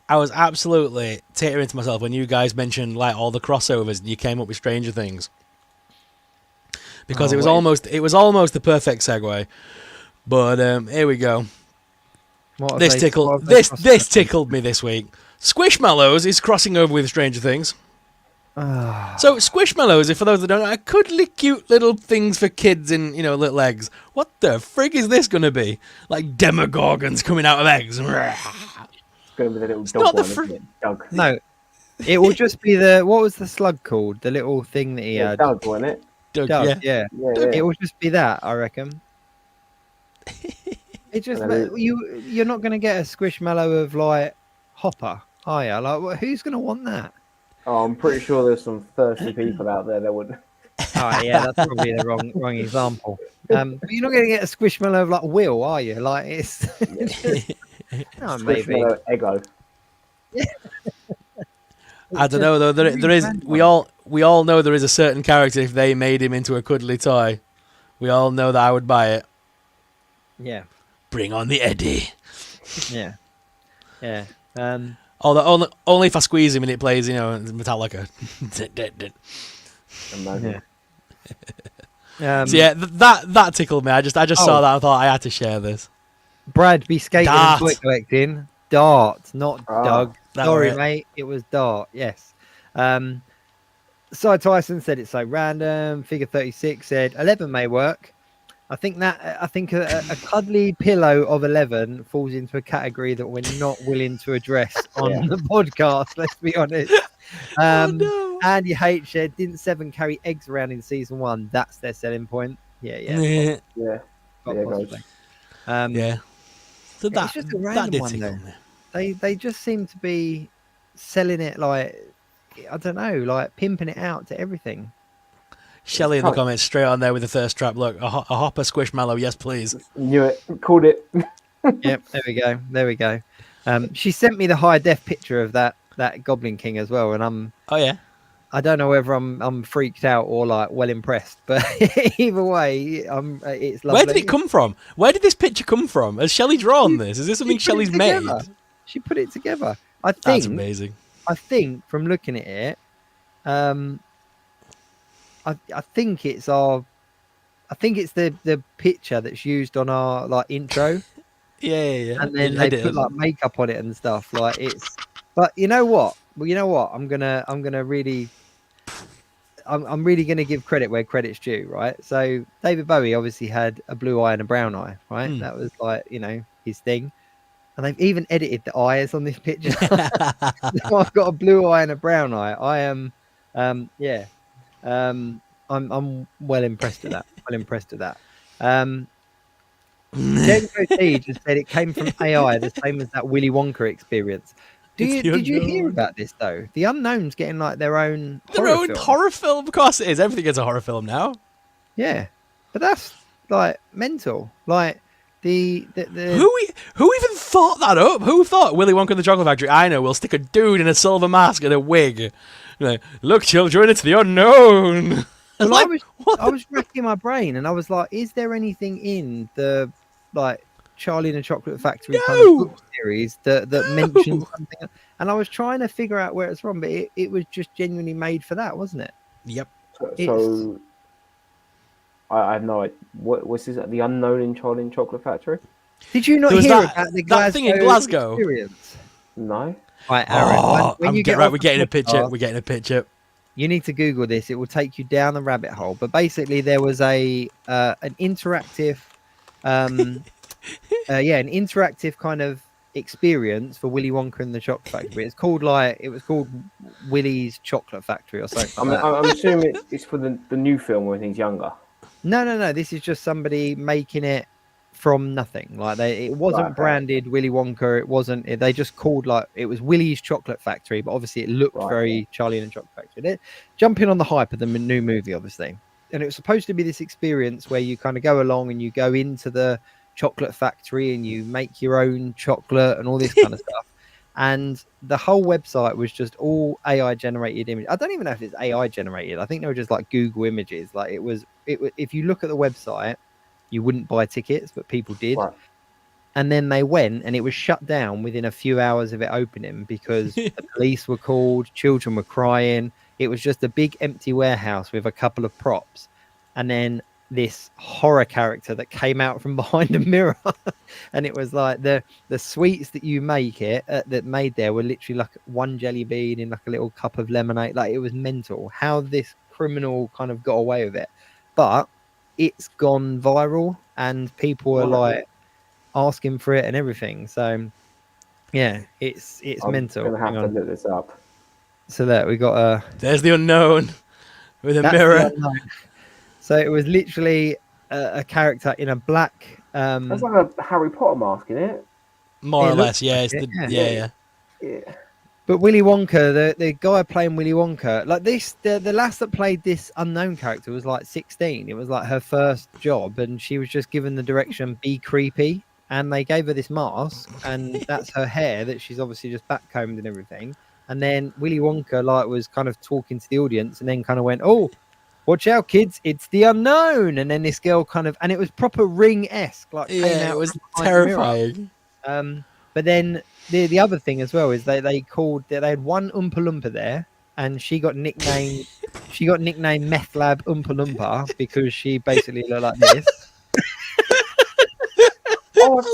[SPEAKER 3] I was absolutely teetering to myself when you guys mentioned like all the crossovers and you came up with Stranger Things, because it was almost the perfect segue. But here we go. This tickled me this week. Squishmallows is crossing over with Stranger Things. So Squishmallows, for those that don't know, are cuddly, cute little things for kids in little eggs. What the frig is this going to be? Like Demogorgons coming out of eggs.
[SPEAKER 4] Going with a little dog one, isn't it? Doug.
[SPEAKER 2] No, it will just be what was the slug called? The little thing that he had.
[SPEAKER 4] Doug, wasn't it?
[SPEAKER 2] Doug, yeah. It will just be that, I reckon. It just you're not going to get a Squishmallow of like Hopper, are you? Like, who's going to want that?
[SPEAKER 4] Oh, I'm pretty sure there's some thirsty people out there that would.
[SPEAKER 2] Oh yeah, that's probably the wrong example. But you're not going to get a Squishmallow of like Will, are you? Like it's. Oh, maybe.
[SPEAKER 4] Ego.
[SPEAKER 3] I don't know though. There is. We all know there is a certain character. If they made him into a cuddly toy, we all know that I would buy it.
[SPEAKER 2] Yeah.
[SPEAKER 3] Bring on the Eddie.
[SPEAKER 2] Yeah.
[SPEAKER 3] Although only if I squeeze him and it plays, Metallica. So yeah, that tickled me. I just saw that and thought I had to share this.
[SPEAKER 2] Brad be skating and toy collecting. Dart, not Doug. Sorry, mate. It was Dart. Yes. Cy Tyson said it's so random. Figure 36 said 11 may work. I think a cuddly pillow of 11 falls into a category that we're not willing to address on the podcast. Let's be honest. Andy H said, didn't 7 carry eggs around in season 1? That's their selling point. Yeah.
[SPEAKER 4] Possibly.
[SPEAKER 3] So
[SPEAKER 2] it's just a random one though. They just seem to be selling it like, I don't know, like pimping it out to everything.
[SPEAKER 3] Shelley in the comments straight on there with the thirst trap. Look, a Hopper Squishmallow, yes please.
[SPEAKER 4] Knew it. Called it.
[SPEAKER 2] Yep, there we go. She sent me the high def picture of that Goblin King as well, and I don't know whether I'm freaked out or like well impressed, but either way, it's lovely.
[SPEAKER 3] Where did it come from? Where did this picture come from? Has Shelley drawn this? Is this something Shelley's made?
[SPEAKER 2] She put it together.
[SPEAKER 3] That's amazing.
[SPEAKER 2] I think from looking at it, I think it's the picture that's used on our like intro.
[SPEAKER 3] Yeah.
[SPEAKER 2] And then they put like makeup on it and stuff. Like it's. But you know what? I'm really gonna give credit where credit's due, right? So David Bowie obviously had a blue eye and a brown eye, right? That was like his thing. And they've even edited the eyes on this picture. Now I've got a blue eye and a brown eye. I am, I'm well impressed with that. Jenko T just said it came from AI, the same as that Willy Wonka experience. Did you hear about this though? The Unknown's getting like their own
[SPEAKER 3] horror film. Of course it is. Everything gets a horror film now.
[SPEAKER 2] Yeah, but that's like mental. Like the
[SPEAKER 3] who even thought that up? Who thought Willy Wonka and the Chocolate Factory? I know. We'll stick a dude in a silver mask and a wig. Like, look, children, it's the unknown.
[SPEAKER 2] Well, I was racking my brain and I was like, is there anything in the like Charlie and the Chocolate Factory kind of book series that mentioned something, and I was trying to figure out where it's from, but it was just genuinely made for that, wasn't it?
[SPEAKER 3] Yep.
[SPEAKER 4] So I have no idea. What's this? The Unknown in Charlie and the Chocolate Factory?
[SPEAKER 2] Did you not hear about the
[SPEAKER 3] that thing in Glasgow?
[SPEAKER 2] Experience?
[SPEAKER 4] No.
[SPEAKER 2] Right, Aaron.
[SPEAKER 3] We're getting a picture. We're getting a picture.
[SPEAKER 2] You need to Google this. It will take you down the rabbit hole. But basically, there was an interactive, an interactive kind of experience for Willy Wonka and the Chocolate Factory. It was called Willy's Chocolate Factory or something.
[SPEAKER 4] I'm assuming it's for the new film when he's younger.
[SPEAKER 2] No. This is just somebody making it from nothing. Like it wasn't branded Willy Wonka. It wasn't. They just called it was Willy's Chocolate Factory, but obviously it looked very Charlie and the Chocolate Factory. They're jumping on the hype of the new movie, obviously, and it was supposed to be this experience where you kind of go along and you go into the chocolate factory and you make your own chocolate and all this kind of stuff. And the whole website was just all AI generated images. I don't even know if it's AI generated. I think they were just like Google images. Like it was. If you look at the website, you wouldn't buy tickets, but people did. Right. And then they went and it was shut down within a few hours of it opening because the police were called, children were crying. It was just a big empty warehouse with a couple of props. And then this horror character that came out from behind a mirror. And it was like the sweets that you make that made there were literally like one jelly bean in like a little cup of lemonade. Like it was mental how this criminal kind of got away with it. But it's gone viral and people are like asking for it and everything. So yeah, it's mental.
[SPEAKER 4] I'm gonna have to look this up.
[SPEAKER 2] So that we got
[SPEAKER 3] there's the Unknown with a mirror.
[SPEAKER 2] So it was literally a character in a black
[SPEAKER 4] that's like a Harry Potter mask, isn't it?
[SPEAKER 3] More or less, yeah. Yeah.
[SPEAKER 2] But Willy Wonka, the guy playing Willy Wonka, like this, the lass that played this unknown character was like 16. It was like her first job, and she was just given the direction, be creepy. And they gave her this mask, and that's her hair that she's obviously just backcombed and everything. And then Willy Wonka was kind of talking to the audience, and then kind of went, "Oh, watch out, kids! It's the unknown." And then this girl and it was proper Ring-esque,
[SPEAKER 3] it was terrifying.
[SPEAKER 2] But then the other thing as well is they had one Oompa Loompa there, and she got nicknamed Meth Lab Oompa Loompa because she basically looked like this.
[SPEAKER 4] Oh, I've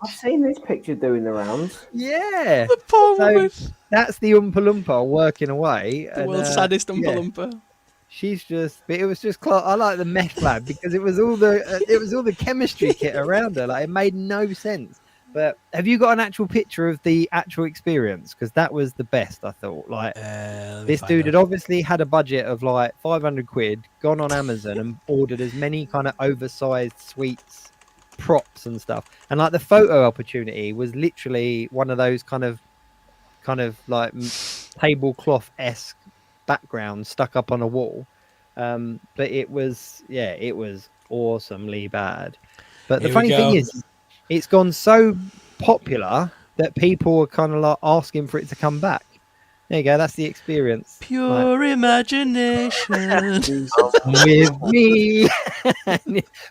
[SPEAKER 4] seen this picture doing the rounds.
[SPEAKER 2] Yeah,
[SPEAKER 3] the poor woman.
[SPEAKER 2] That's the Oompa Loompa working away.
[SPEAKER 3] The world's saddest Oompa Loompa.
[SPEAKER 2] She's just, but it was just I like the Meth Lab because it was all the chemistry kit around her. Like it made no sense. But have you got an actual picture of the actual experience? Because that was the best, I thought. Like this dude had obviously had a budget of like 500 quid, gone on Amazon and ordered as many kind of oversized sweets, props and stuff. And like the photo opportunity was literally one of those kind of like tablecloth-esque backgrounds stuck up on a wall. But it was awesomely bad. But the funny thing is, it's gone so popular that people are kind of like asking for it to come back. There you go. That's the experience.
[SPEAKER 3] Pure imagination
[SPEAKER 2] with me.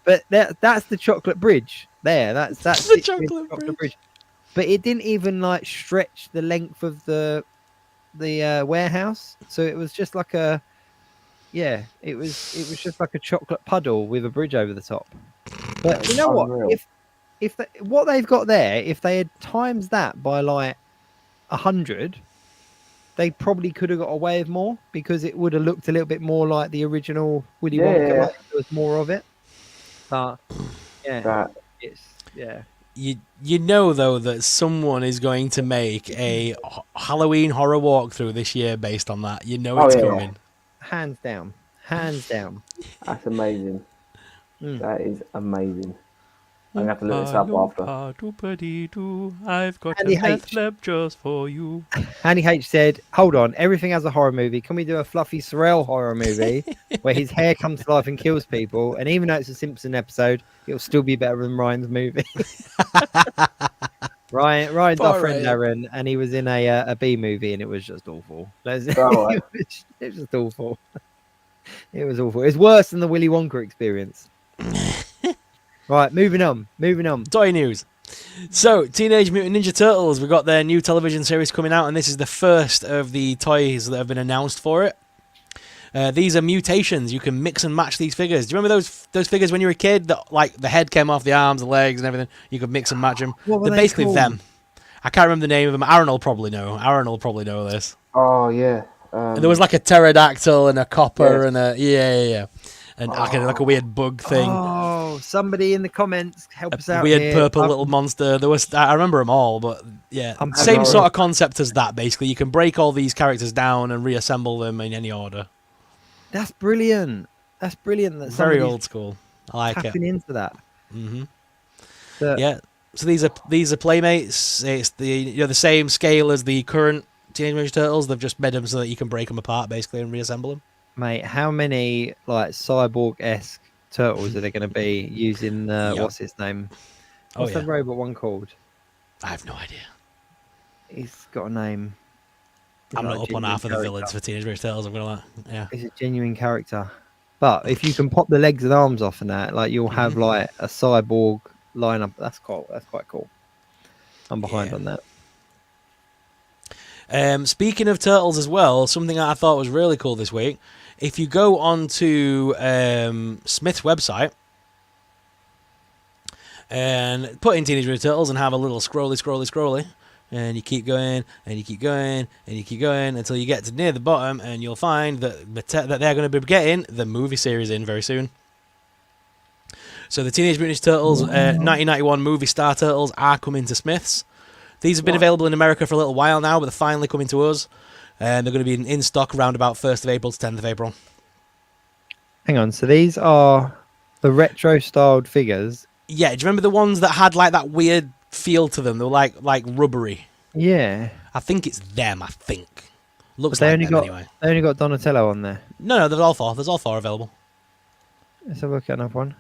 [SPEAKER 2] But that's the chocolate bridge. There. That's
[SPEAKER 3] the chocolate bridge.
[SPEAKER 2] But it didn't even like stretch the length of the warehouse. So it was just like it was just like a chocolate puddle with a bridge over the top. But you know what? If what they've got there, if they had times that by like 100, they probably could have got away with more because it would have looked a little bit more like the original Willy Wonka. Like there was more of it. But
[SPEAKER 3] You know though that someone is going to make a Halloween horror walkthrough this year based on that. You know it's coming.
[SPEAKER 2] Hands down.
[SPEAKER 4] That's amazing. That is amazing. I'm going to have to look this up after.
[SPEAKER 3] I've got a meth lab just for you.
[SPEAKER 2] Andy H said, hold on, everything has a horror movie. Can we do a fluffy Sorrell horror movie where his hair comes to life and kills people? And even though it's a Simpson episode, it'll still be better than Ryan's movie. Ryan's our friend Aaron, and he was in a B movie, and it was just awful. It was just awful. It was awful. It's worse than the Willy Wonka experience. Right, moving on. Moving on.
[SPEAKER 3] Toy news. So, Teenage Mutant Ninja Turtles, we've got their new television series coming out, and this is the first of the toys that have been announced for it. These are mutations. You can mix and match these figures. Do you remember those figures when you were a kid that like the head came off the arms, the legs, and everything? You could mix and match them. They're basically
[SPEAKER 2] called?
[SPEAKER 3] them. I can't remember the name of them. Aaron will probably know. Aaron will probably know this.
[SPEAKER 4] Oh yeah.
[SPEAKER 3] And there was like a pterodactyl and a copper and a and like a weird bug thing.
[SPEAKER 2] Oh, somebody in the comments help us out.
[SPEAKER 3] Weird
[SPEAKER 2] here.
[SPEAKER 3] purple little monster. There was I remember them all, but yeah, same sort of concept as that. Basically, you can break all these characters down and reassemble them in any order.
[SPEAKER 2] That's brilliant. That's brilliant. That
[SPEAKER 3] Very old school. I like it.
[SPEAKER 2] Tapping into that.
[SPEAKER 3] Mm-hmm. Yeah. So these are Playmates. It's the same scale as the current Teenage Mutant Ninja Turtles. They've just made them so that you can break them apart basically and reassemble them.
[SPEAKER 2] Mate, how many like cyborg-esque turtles are there going to be using what's his name? What's the robot one called?
[SPEAKER 3] I have no idea.
[SPEAKER 2] He's got a name.
[SPEAKER 3] I'm not up on half of the villains for Teenage Mutant Ninja Turtles. I'm gonna
[SPEAKER 2] He's a genuine character. But if you can pop the legs and arms off and that, like you'll have like a cyborg lineup. That's cool. That's quite cool. I'm behind on that.
[SPEAKER 3] Speaking of turtles as well, something that I thought was really cool this week. If you go onto Smith's website and put in Teenage Mutant Ninja Turtles and have a little scrolly, and you keep going and you keep going and you keep going until you get to near the bottom, and you'll find that they're going to be getting the movie series in very soon. So the Teenage Mutant Ninja Turtles 1991 movie Star Turtles are coming to Smith's. These have been available in America for a little while now, but they're finally coming to us. And they're going to be in stock around about 1st of April to 10th of April.
[SPEAKER 2] Hang on, so these are the retro-styled figures?
[SPEAKER 3] Yeah, do you remember the ones that had like that weird feel to them? They were like rubbery.
[SPEAKER 2] Yeah.
[SPEAKER 3] I think it's them, I think. Looks
[SPEAKER 2] but
[SPEAKER 3] like them anyway.
[SPEAKER 2] They only got Donatello on there.
[SPEAKER 3] No, there's all four. There's all four available.
[SPEAKER 2] Let's have a look at another one.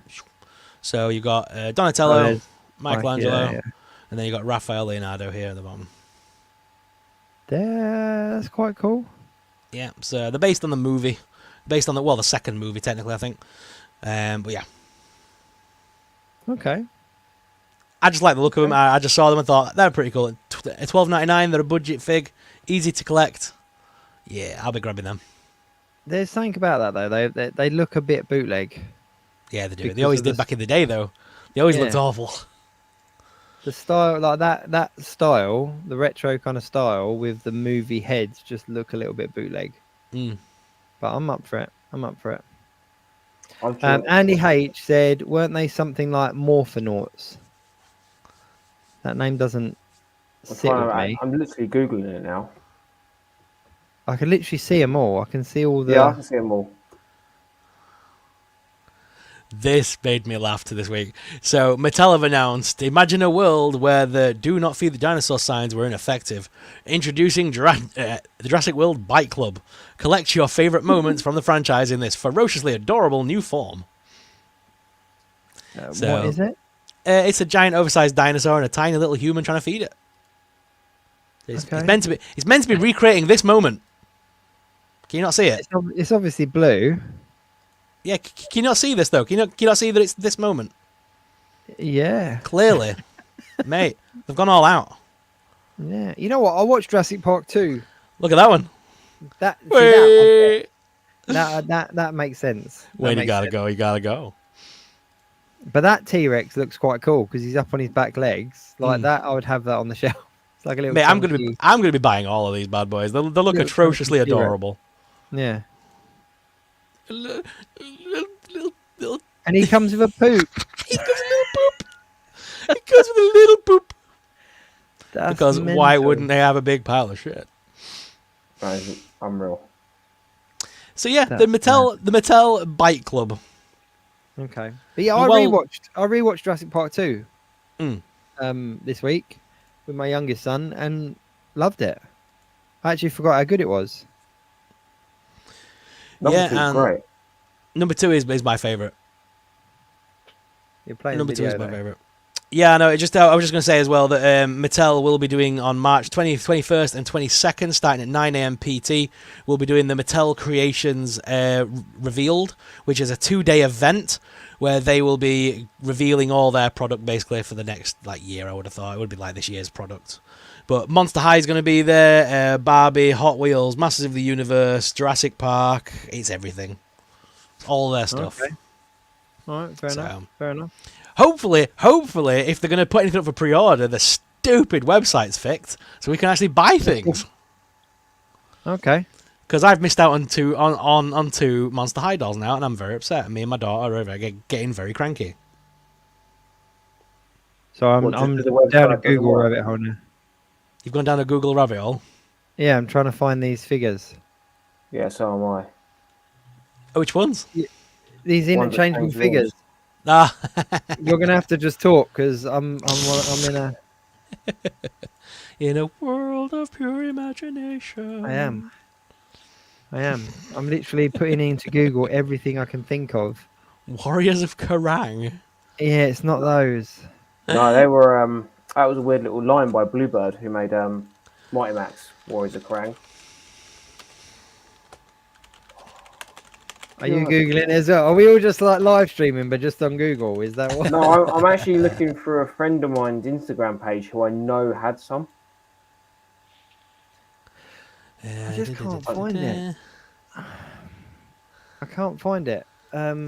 [SPEAKER 3] So you got Donatello, Michelangelo,
[SPEAKER 2] yeah.
[SPEAKER 3] and then you got Raphael Leonardo here at the bottom.
[SPEAKER 2] That's quite cool.
[SPEAKER 3] Yeah, so they're based on the movie. Based on the second movie, technically, I think. But yeah.
[SPEAKER 2] Okay.
[SPEAKER 3] I just like the look of them. I just saw them and thought, they're pretty cool. $12.99, they're a budget fig. Easy to collect. Yeah, I'll be grabbing them.
[SPEAKER 2] There's something about that, though. They look a bit bootleg.
[SPEAKER 3] Yeah, they do. They always did back in the day, though. They always looked awful.
[SPEAKER 2] The style, like that style, the retro kind of style with the movie heads just look a little bit bootleg. But I'm up for it. Andy H said, weren't they something like Morphonauts? That name doesn't sit with me.
[SPEAKER 4] I'm literally Googling it now.
[SPEAKER 2] I can literally see them all. I can see all the...
[SPEAKER 4] Yeah, I can see them all.
[SPEAKER 3] This made me laugh to this week. So, Mattel have announced, imagine a world where the do not feed the dinosaur signs were ineffective. Introducing the Jurassic World Bike Club. Collect your favorite moments from the franchise in this ferociously adorable new form.
[SPEAKER 2] What is it?
[SPEAKER 3] It's a giant oversized dinosaur and a tiny little human trying to feed it. It's meant to be recreating this moment. Can you not see it?
[SPEAKER 2] It's obviously blue.
[SPEAKER 3] Yeah, can you not see this, though? Can you not see that it's this moment?
[SPEAKER 2] Yeah.
[SPEAKER 3] Clearly. Mate, they've gone all out.
[SPEAKER 2] Yeah. You know what? I watched Jurassic Park 2.
[SPEAKER 3] Look at that one.
[SPEAKER 2] That makes sense.
[SPEAKER 3] When you gotta go.
[SPEAKER 2] But that T-Rex looks quite cool because he's up on his back legs. Like that, I would have that on the shelf. It's like a little...
[SPEAKER 3] Mate, I'm gonna be buying all of these bad boys. They look atrociously adorable.
[SPEAKER 2] Yeah.
[SPEAKER 3] Little.
[SPEAKER 2] And he comes with a poop.
[SPEAKER 3] He comes with a little poop. He comes with a little poop.
[SPEAKER 2] That's
[SPEAKER 3] because
[SPEAKER 2] mental.
[SPEAKER 3] why wouldn't they have a big pile of shit?
[SPEAKER 4] That is unreal.
[SPEAKER 3] So yeah, the Mattel Bike Club.
[SPEAKER 2] Okay. But yeah, I rewatched Jurassic Park 2 this week with my youngest son and loved it. I actually forgot how good it was.
[SPEAKER 4] Great.
[SPEAKER 3] Number 2 is my favourite.
[SPEAKER 2] You're playing
[SPEAKER 3] Number 2 is my
[SPEAKER 2] though.
[SPEAKER 3] favourite. Yeah, no. I was just going to say as well that Mattel will be doing on March 20th, 21st, and 22nd, starting at 9 a.m. PT. We'll be doing the Mattel Creations Revealed, which is a 2-day event where they will be revealing all their product basically for the next year. I would have thought it would be like this year's product. But Monster High is going to be there. Barbie, Hot Wheels, Masters of the Universe, Jurassic Park. It's everything. All their stuff.
[SPEAKER 2] Okay. All right, fair enough. Fair enough.
[SPEAKER 3] Hopefully, if they're going to put anything up for pre-order, the stupid website's fixed, so we can actually buy things.
[SPEAKER 2] Okay.
[SPEAKER 3] Because I've missed out on two Monster High dolls now, and I'm very upset. Me and my daughter are getting very cranky.
[SPEAKER 2] So I'm down a Google rabbit hole now.
[SPEAKER 3] You've gone down a Google rabbit hole?
[SPEAKER 2] Yeah, I'm trying to find these figures.
[SPEAKER 4] Yeah, so am I.
[SPEAKER 3] Oh, which ones?
[SPEAKER 2] These interchangeable figures.
[SPEAKER 3] Ah.
[SPEAKER 2] You're gonna have to just talk because I'm
[SPEAKER 3] in a world of pure imagination.
[SPEAKER 2] I am. I'm literally putting into Google everything I can think of.
[SPEAKER 3] Warriors of Kerrang.
[SPEAKER 2] Yeah, it's not those.
[SPEAKER 4] No, they were. That was a weird little line by Bluebird, who made Mighty Max Warriors of Kerrang.
[SPEAKER 2] Are you Googling as well? Are we all just live streaming, but just on Google? Is that what?
[SPEAKER 4] No, I'm actually looking for a friend of mine's Instagram page who I know had some.
[SPEAKER 2] I just can't find it. I can't find it.
[SPEAKER 4] That's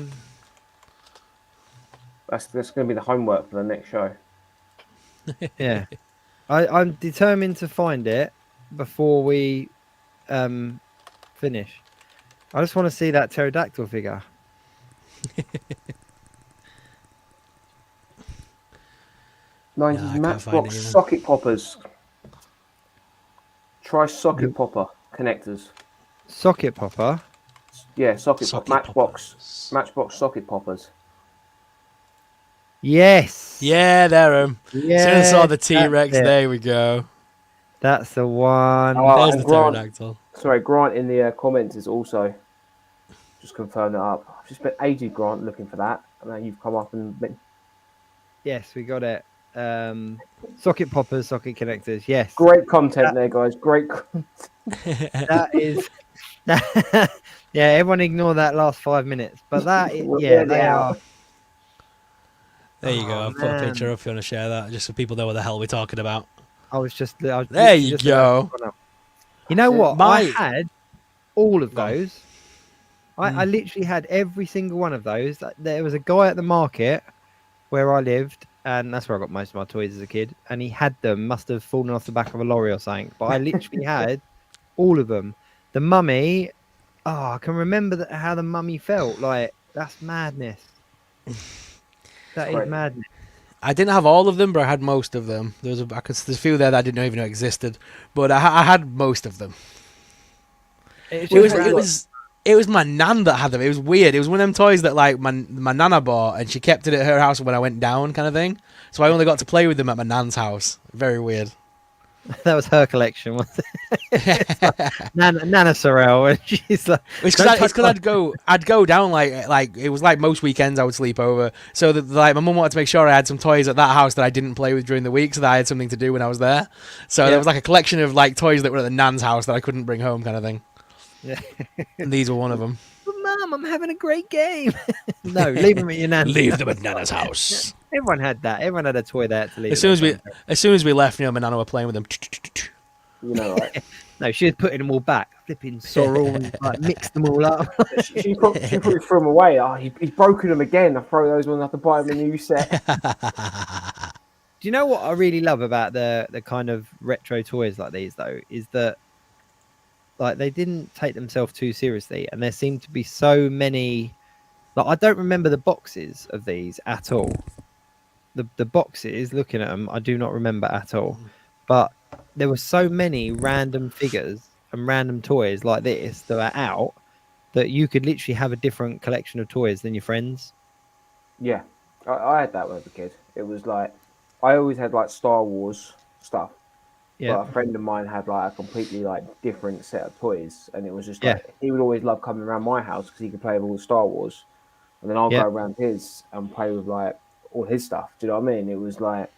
[SPEAKER 4] going to be the homework for the next show.
[SPEAKER 2] Yeah, I'm determined to find it before we finish. I just want to see that pterodactyl figure.
[SPEAKER 4] 90s Matchbox socket poppers. Try socket popper connectors.
[SPEAKER 2] Socket popper?
[SPEAKER 4] Yeah, Matchbox socket poppers.
[SPEAKER 2] Yes.
[SPEAKER 3] Yeah, they're them.
[SPEAKER 2] Yeah,
[SPEAKER 3] as soon as I saw the T-Rex, there we go.
[SPEAKER 2] That's the one.
[SPEAKER 3] There's the pterodactyl.
[SPEAKER 4] Sorry, Grant in the comments is also just confirmed it up. I've just spent ages, Grant, looking for that, and now you've come up and been...
[SPEAKER 2] Yes, we got it. Socket poppers, socket connectors. Yes.
[SPEAKER 4] Great content there, guys. Great content.
[SPEAKER 2] That is. Yeah, everyone ignore that last 5 minutes. But that, they are.
[SPEAKER 3] There you go. I've put a picture up if you want to share that, just so people know what the hell we're talking about.
[SPEAKER 2] There
[SPEAKER 3] you go.
[SPEAKER 2] You know what? I had all of those. I literally had every single one of those. There was a guy at the market where I lived, and that's where I got most of my toys as a kid. And he had them, must have fallen off the back of a lorry or something. But I literally had all of them. The mummy, I can remember how the mummy felt. Like, that's madness. That is madness.
[SPEAKER 3] I didn't have all of them, but I had most of them. There's a few there that I didn't even know existed, but I had most of them. It was my nan that had them. It was weird. It was one of them toys that like my nana bought, and she kept it at her house when I went down, kind of thing. So I only got to play with them at my nan's house. Very weird.
[SPEAKER 2] That was her collection, wasn't it? Like Nana Sorrell, and she's like,
[SPEAKER 3] it's because I'd go down like it was like most weekends I would sleep over. So that my mum wanted to make sure I had some toys at that house that I didn't play with during the week, so that I had something to do when I was there. So there was like a collection of like toys that were at the nan's house that I couldn't bring home, kind of thing.
[SPEAKER 2] Yeah.
[SPEAKER 3] And these were one of them.
[SPEAKER 2] But Mum, I'm having a great game. No, leave them at your nan's.
[SPEAKER 3] Leave them at Nana's house.
[SPEAKER 2] Everyone had that. Everyone had a toy they had to leave.
[SPEAKER 3] As soon as we left, my nana were playing with them.
[SPEAKER 4] You know, right?
[SPEAKER 2] No, she was putting them all back, flipping sorrel and like mixed them all up.
[SPEAKER 4] she probably threw them away. Oh, he's broken them again. I throw those ones. I have to buy them a new set.
[SPEAKER 2] Do you know what I really love about the kind of retro toys like these though? Is that like they didn't take themselves too seriously, and there seemed to be so many. Like I don't remember the boxes of these at all. The boxes, looking at them, I do not remember at all. But there were so many random figures and random toys like this that are out that you could literally have a different collection of toys than your friends.
[SPEAKER 4] Yeah, I had that when I was a kid. It was like I always had like Star Wars stuff. Yeah. But a friend of mine had like a completely like different set of toys, and it was just like he would always love coming around my house because he could play with all the Star Wars, and then I'll go around his and play with like all his stuff. Do you know what I mean? It was like,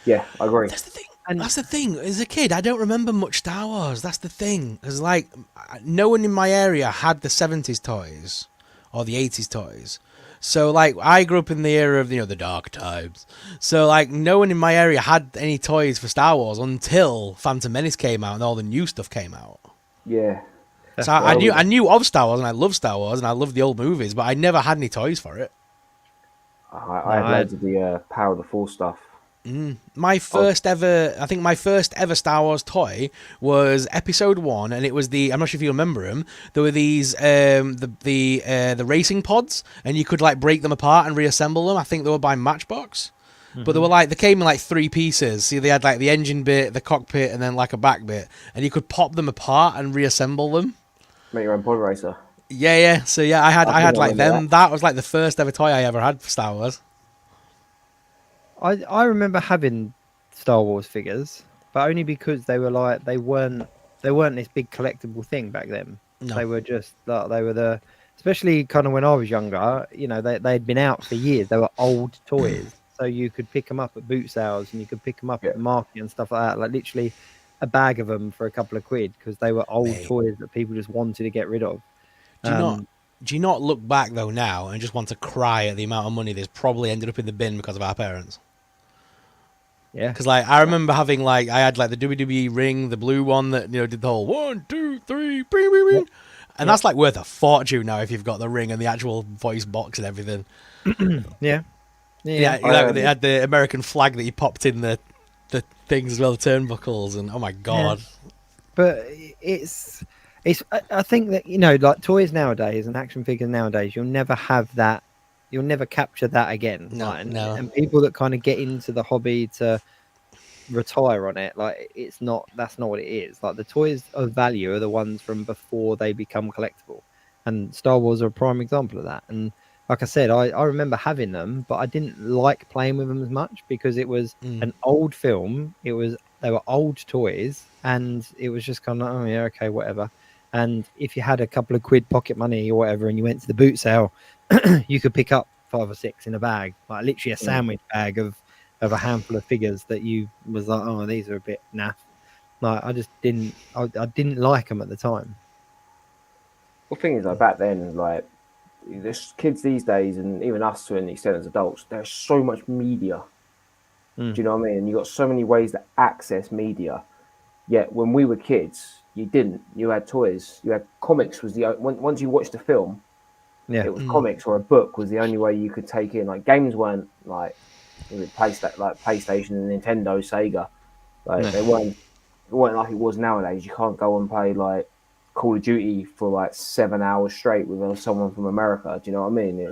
[SPEAKER 4] yeah, I agree.
[SPEAKER 3] That's the thing.
[SPEAKER 2] And
[SPEAKER 3] That's the thing. As a kid, I don't remember much Star Wars. That's the thing. Because, like, no one in my area had the 70s toys or the 80s toys. So, like, I grew up in the era of, the dark times. So, like, no one in my area had any toys for Star Wars until Phantom Menace came out and all the new stuff came out.
[SPEAKER 4] Yeah.
[SPEAKER 3] So I knew of Star Wars and I love Star Wars and I love the old movies, but I never had any toys for it.
[SPEAKER 4] I had loads of the Power of the Force stuff.
[SPEAKER 3] My first ever Star Wars toy was Episode 1, and it was I'm not sure if you remember them. There were these the racing pods, and you could like break them apart and reassemble them. I think they were by Matchbox, but they came in like 3 pieces. See, they had like the engine bit, the cockpit, and then like a back bit, and you could pop them apart and reassemble them.
[SPEAKER 4] Make your own pod racer.
[SPEAKER 3] Yeah. So yeah, I had like them. That was like the first ever toy I ever had for Star Wars.
[SPEAKER 2] I remember having Star Wars figures, but only because they weren't this big collectible thing back then.
[SPEAKER 3] No.
[SPEAKER 2] They were just they were especially kind of when I was younger. They'd been out for years. They were old toys, so you could pick them up at boot sales and you could pick them up at the market and stuff like that. Like literally a bag of them for a couple of quid because they were old toys that people just wanted to get rid of.
[SPEAKER 3] Do you not look back though now and just want to cry at the amount of money that's probably ended up in the bin because of our parents?
[SPEAKER 2] Yeah,
[SPEAKER 3] because like I remember having I had like the WWE ring, the blue one that did the whole 1, 2, 3, bing, bing, bing. And that's like worth a fortune now if you've got the ring and the actual voice box and everything.
[SPEAKER 2] yeah.
[SPEAKER 3] They had the American flag that you popped in the things as well, the turnbuckles, and oh my god.
[SPEAKER 2] Yeah. But it's I think that like toys nowadays and action figures nowadays, you'll never have that. You'll never capture that again.
[SPEAKER 3] No.
[SPEAKER 2] And people that kind of get into the hobby to retire on it, like that's not what it is. Like the toys of value are the ones from before they become collectible, and Star Wars are a prime example of that. And like I said, I remember having them, but I didn't like playing with them as much because it was an old film. They were old toys, and it was just kind of oh yeah, okay, whatever. And if you had a couple of quid pocket money or whatever, and you went to the boot sale, you could pick up 5 or 6 in a bag, like literally a sandwich bag of a handful of figures that you was like, oh, these are a bit naff. Like I just didn't like them at the time.
[SPEAKER 4] Well, thing is, like back then, like there's kids these days, and even us to an extent as adults, there's so much media. Do you know what I mean? And you got so many ways to access media. Yet when we were kids, you didn't. You had toys. You had comics. Once you watched the film, it was comics or a book was the only way you could take in. Like games weren't like PlayStation and Nintendo, Sega. Like they weren't like it was nowadays. You can't go and play like Call of Duty for like 7 hours straight with someone from America. Do you know what I mean? It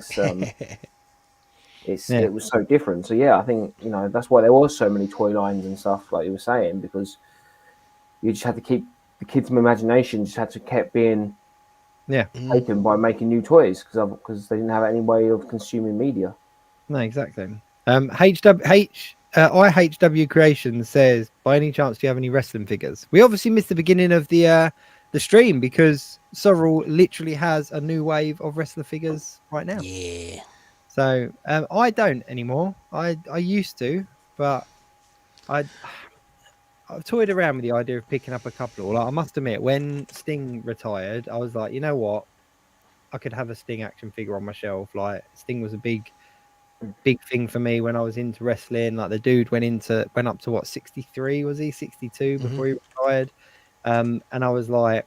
[SPEAKER 4] was so different. So yeah, I think that's why there was so many toy lines and stuff like you were saying, because you just had to keep the kids' imagination just had to keep being taken by making new toys because they didn't have any way of consuming media.
[SPEAKER 2] No, exactly. IHW Creation says, by any chance, do you have any wrestling figures? We obviously missed the beginning of the stream because Sorrell literally has a new wave of wrestler figures right now.
[SPEAKER 3] Yeah.
[SPEAKER 2] So I don't anymore. I used to, but I've toyed around with the idea of picking up a couple. Like, I must admit, when Sting retired, I was like, you know what? I could have a Sting action figure on my shelf. Like Sting was a big thing for me when I was into wrestling. Like the dude went up to what, 63 was he? 62 before he retired. And I was like,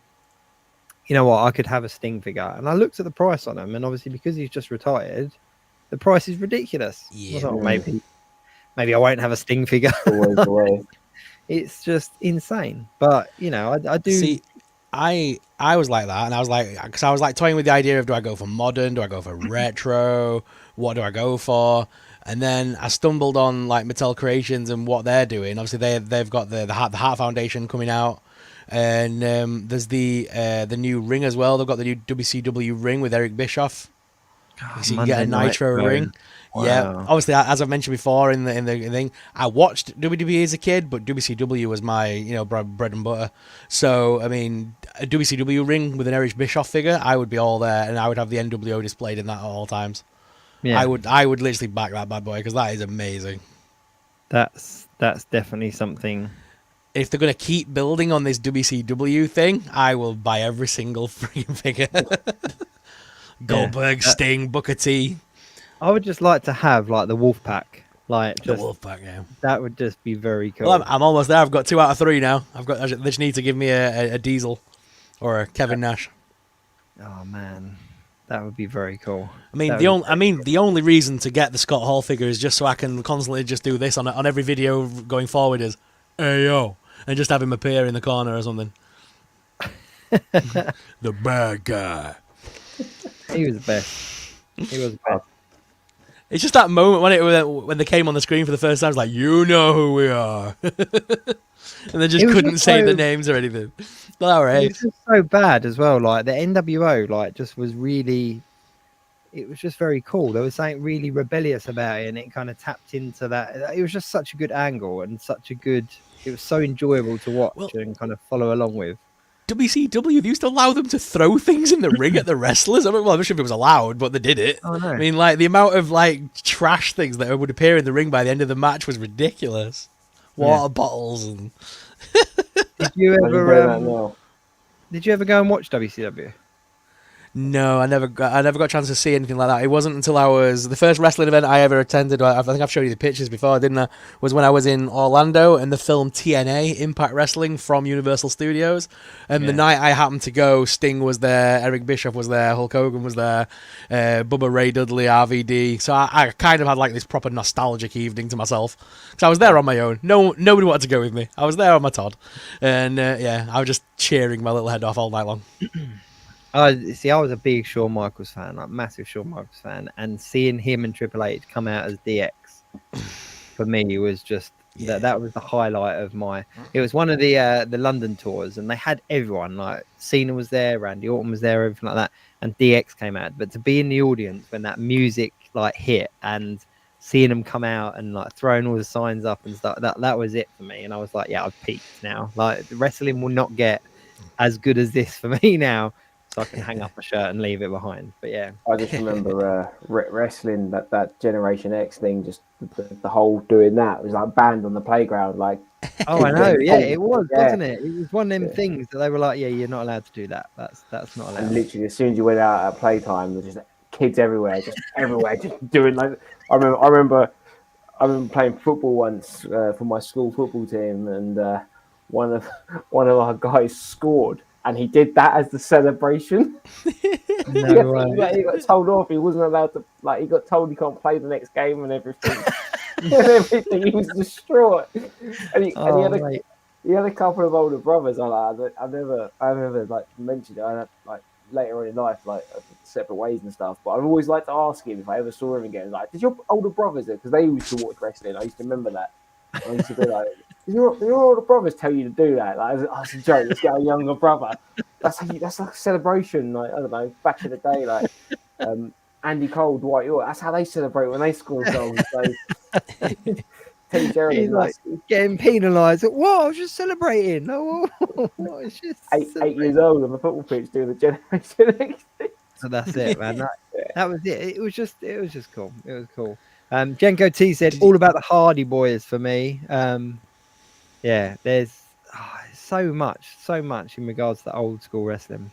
[SPEAKER 2] you know what? I could have a Sting figure. And I looked at the price on him, and obviously because he's just retired, the price is ridiculous.
[SPEAKER 3] Yeah.
[SPEAKER 2] I was like, maybe I won't have a Sting figure.
[SPEAKER 4] Always the way.
[SPEAKER 2] It's just insane. But I do
[SPEAKER 3] see. I was like that, and I was like toying with the idea of, do I go for modern, do I go for retro, what do I go for? And then I stumbled on like Mattel Creations and what they're doing. Obviously they've got the Heart Foundation coming out, and there's the new ring as well. They've got the new WCW ring with Eric Bischoff. So you can get a Nitro ring. Wow. Yeah, obviously, as I've mentioned before in the thing, I watched WWE as a kid, but WCW was my bread and butter. So I mean, a WCW ring with an Eric Bischoff figure, I would be all there, and I would have the NWO displayed in that at all times.
[SPEAKER 2] Yeah,
[SPEAKER 3] I would literally back that bad boy because that is amazing.
[SPEAKER 2] that's definitely something.
[SPEAKER 3] If they're going to keep building on this WCW thing, I will buy every single freaking figure. Goldberg, Sting, Booker T.
[SPEAKER 2] I would just like to have like the Wolfpack, like
[SPEAKER 3] The
[SPEAKER 2] just
[SPEAKER 3] Wolfpack, yeah.
[SPEAKER 2] that would just be very cool.
[SPEAKER 3] Well, I'm almost there. I've got 2 out of 3 now. They just need to give me a Diesel or a Kevin Nash.
[SPEAKER 2] Oh man, that would be very cool.
[SPEAKER 3] I mean, the only reason to get the Scott Hall figure is just so I can constantly just do this on every video going forward is, hey yo, and just have him appear in the corner or something. The bad guy.
[SPEAKER 2] He was the best. He was the best.
[SPEAKER 3] It's just that moment when they came on the screen for the first time. It's like, you know who we are, and they just couldn't say the names or anything. But all right,
[SPEAKER 2] it was just so bad as well. Like the NWO, like just was really. It was just very cool. There was something really rebellious about it, and it kind of tapped into that. It was just such a good angle and such a good. It was so enjoyable to watch and kind of follow along with.
[SPEAKER 3] WCW, they used to allow them to throw things in the ring at the wrestlers. I mean, well, I'm not sure if it was allowed, but they did it.
[SPEAKER 2] Oh, no.
[SPEAKER 3] I mean, like, the amount of, like, trash things that would appear in the ring by the end of the match was ridiculous. Water bottles and...
[SPEAKER 2] Did you ever go and watch WCW?
[SPEAKER 3] No, I never got a chance to see anything like that. It wasn't until the first wrestling event I ever attended. I think I've shown you the pictures before, didn't I? Was when I was in Orlando and the film TNA Impact Wrestling from Universal Studios. And the night I happened to go, Sting was there, Eric Bischoff was there, Hulk Hogan was there, Bubba Ray Dudley, RVD. So I kind of had like this proper nostalgic evening to myself because I was there on my own. Nobody wanted to go with me. I was there on my Todd, and I was just cheering my little head off all night long.
[SPEAKER 2] I was a big Shawn Michaels fan, like massive Shawn Michaels fan, and seeing him and Triple H come out as DX for me was just that was the highlight of my. It was one of the London tours, and they had everyone like Cena was there, Randy Orton was there, everything like that, and DX came out. But to be in the audience when that music like hit and seeing them come out and like throwing all the signs up and stuff, that was it for me. And I was like, yeah, I've peaked now. Like wrestling will not get as good as this for me now. So I can hang up a shirt and leave it behind. But yeah,
[SPEAKER 4] I just remember wrestling that Generation X thing. Just the whole doing that was like banned on the playground. Like,
[SPEAKER 2] oh, I know. Yeah, it was, wasn't it? It was one of them things that they were like, yeah, you're not allowed to do that. That's not allowed.
[SPEAKER 4] And literally, as soon as you went out at playtime, there's just kids everywhere, just doing like. I remember playing football once for my school football team, and one of our guys scored. And he did that as the celebration.
[SPEAKER 2] No way.
[SPEAKER 4] He got told off. He wasn't allowed to. Like, he got told he can't play the next game and everything. He was distraught. And he had a couple of older brothers. I've never like mentioned it. I had, like later on in life, like separate ways and stuff. But I've always liked to ask him if I ever saw him again. Like, did your older brothers? Because they used to watch wrestling. I used to remember that. I used to be like. Your older brothers tell you to do that. Like, it's a joke. Let's get a younger brother. That's like a celebration. Like, I don't know, back in the day, like Andy Cole, Dwight York. That's how they celebrate when they score goals. So, Teddy Sheridan,
[SPEAKER 2] he's like getting penalised. What? I was just celebrating. No, it's just
[SPEAKER 4] eight years old on the football pitch doing the Generation X thing.
[SPEAKER 2] So that's it, man. That was it. It was just cool. It was cool. Jenko T said all about the Hardy Boys for me. Yeah, there's so much in regards to old school wrestling.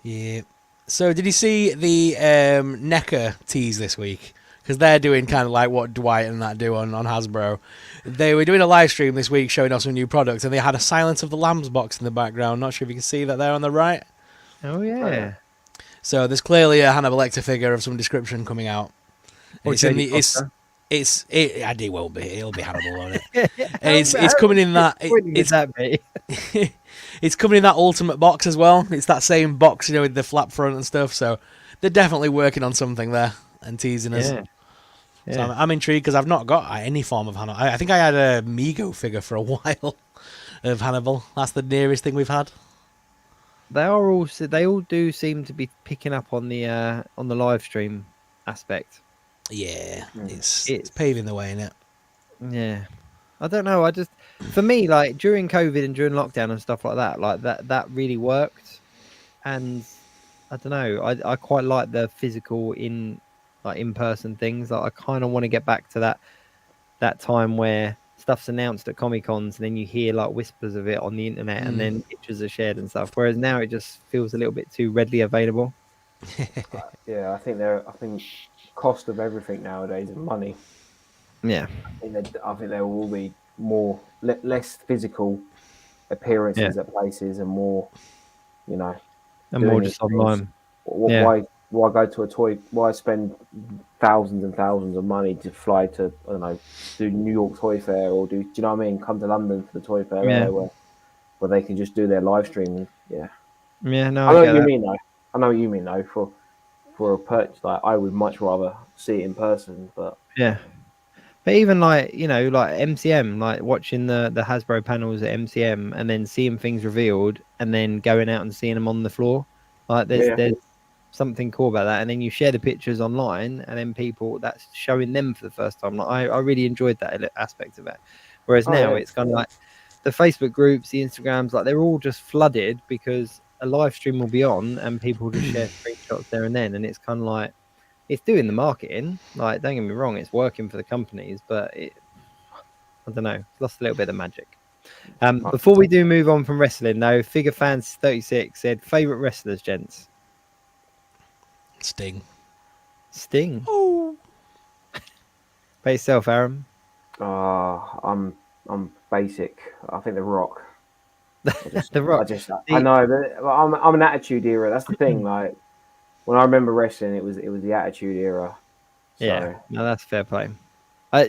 [SPEAKER 3] Yeah. So did you see the NECA tease this week? Because they're doing kind of like what Dwight and that do on Hasbro. They were doing a live stream this week showing off some new products, and they had a Silence of the Lambs box in the background. Not sure if you can see that there on the right.
[SPEAKER 2] Oh, yeah.
[SPEAKER 3] So there's clearly a Hannibal Lecter figure of some description coming out. It won't be. It'll be Hannibal on it. It's coming in that. It's coming in that Ultimate box as well. It's that same box, with the flap front and stuff. So they're definitely working on something there and teasing us. Yeah. So I'm intrigued because I've not got any form of Hannibal. I think I had a Mego figure for a while of Hannibal. That's the nearest thing we've had.
[SPEAKER 2] They all do seem to be picking up on the live stream aspect.
[SPEAKER 3] Yeah, it's paving the way, innit?
[SPEAKER 2] Yeah, I don't know. For me, like during COVID and during lockdown and stuff like that really worked. And I don't know. I quite like the physical like in-person things. Like, I kind of want to get back to that time where stuff's announced at Comic Cons and then you hear like whispers of it on the internet and then pictures are shared and stuff. Whereas now it just feels a little bit too readily available.
[SPEAKER 4] Yeah, I think cost of everything nowadays is money.
[SPEAKER 2] Yeah,
[SPEAKER 4] I think there will be less physical appearances at places and more,
[SPEAKER 2] and more just online.
[SPEAKER 4] Why go to a toy? Why spend thousands and thousands of money to fly to, I don't know, do New York Toy Fair, or do you know what I mean? Come to London for the Toy Fair there, where they can just do their live stream. Yeah,
[SPEAKER 2] no,
[SPEAKER 4] I know what you mean though. I know what you mean though. For a purchase, like, I would much rather see it in person. But
[SPEAKER 2] but even like, like MCM, like watching the Hasbro panels at MCM and then seeing things revealed and then going out and seeing them on the floor, like there's something cool about that. And then you share the pictures online and then that's showing them for the first time. Like, I really enjoyed that aspect of it. Whereas now it's kind of like the Facebook groups, the Instagrams, like they're all just flooded because a live stream will be on and people just share screenshots there and then. And it's kind of like, it's doing the marketing. Like, don't get me wrong, it's working for the companies, but I don't know, it's lost a little bit of magic. Before we do move on from wrestling, though, Figure Fans 36 said favorite wrestlers, gents.
[SPEAKER 3] Sting.
[SPEAKER 2] Oh. By yourself, Aaron.
[SPEAKER 4] I'm basic. I think The Rock.
[SPEAKER 2] The Rock.
[SPEAKER 4] I know, but I'm an Attitude Era. That's the thing. Like, when I remember wrestling, it was the Attitude Era. So.
[SPEAKER 2] Yeah, no, that's fair play.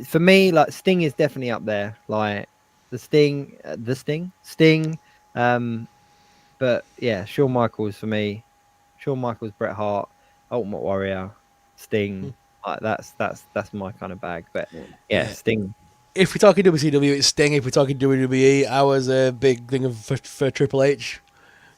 [SPEAKER 2] For me, like, Sting is definitely up there. Like Sting. But yeah, Shawn Michaels for me. Shawn Michaels, Bret Hart, Ultimate Warrior, Sting. Like, that's my kind of bag. But yeah, Sting.
[SPEAKER 3] If we're talking WCW, it's Sting. If we're talking WWE, I was a big thing for Triple H.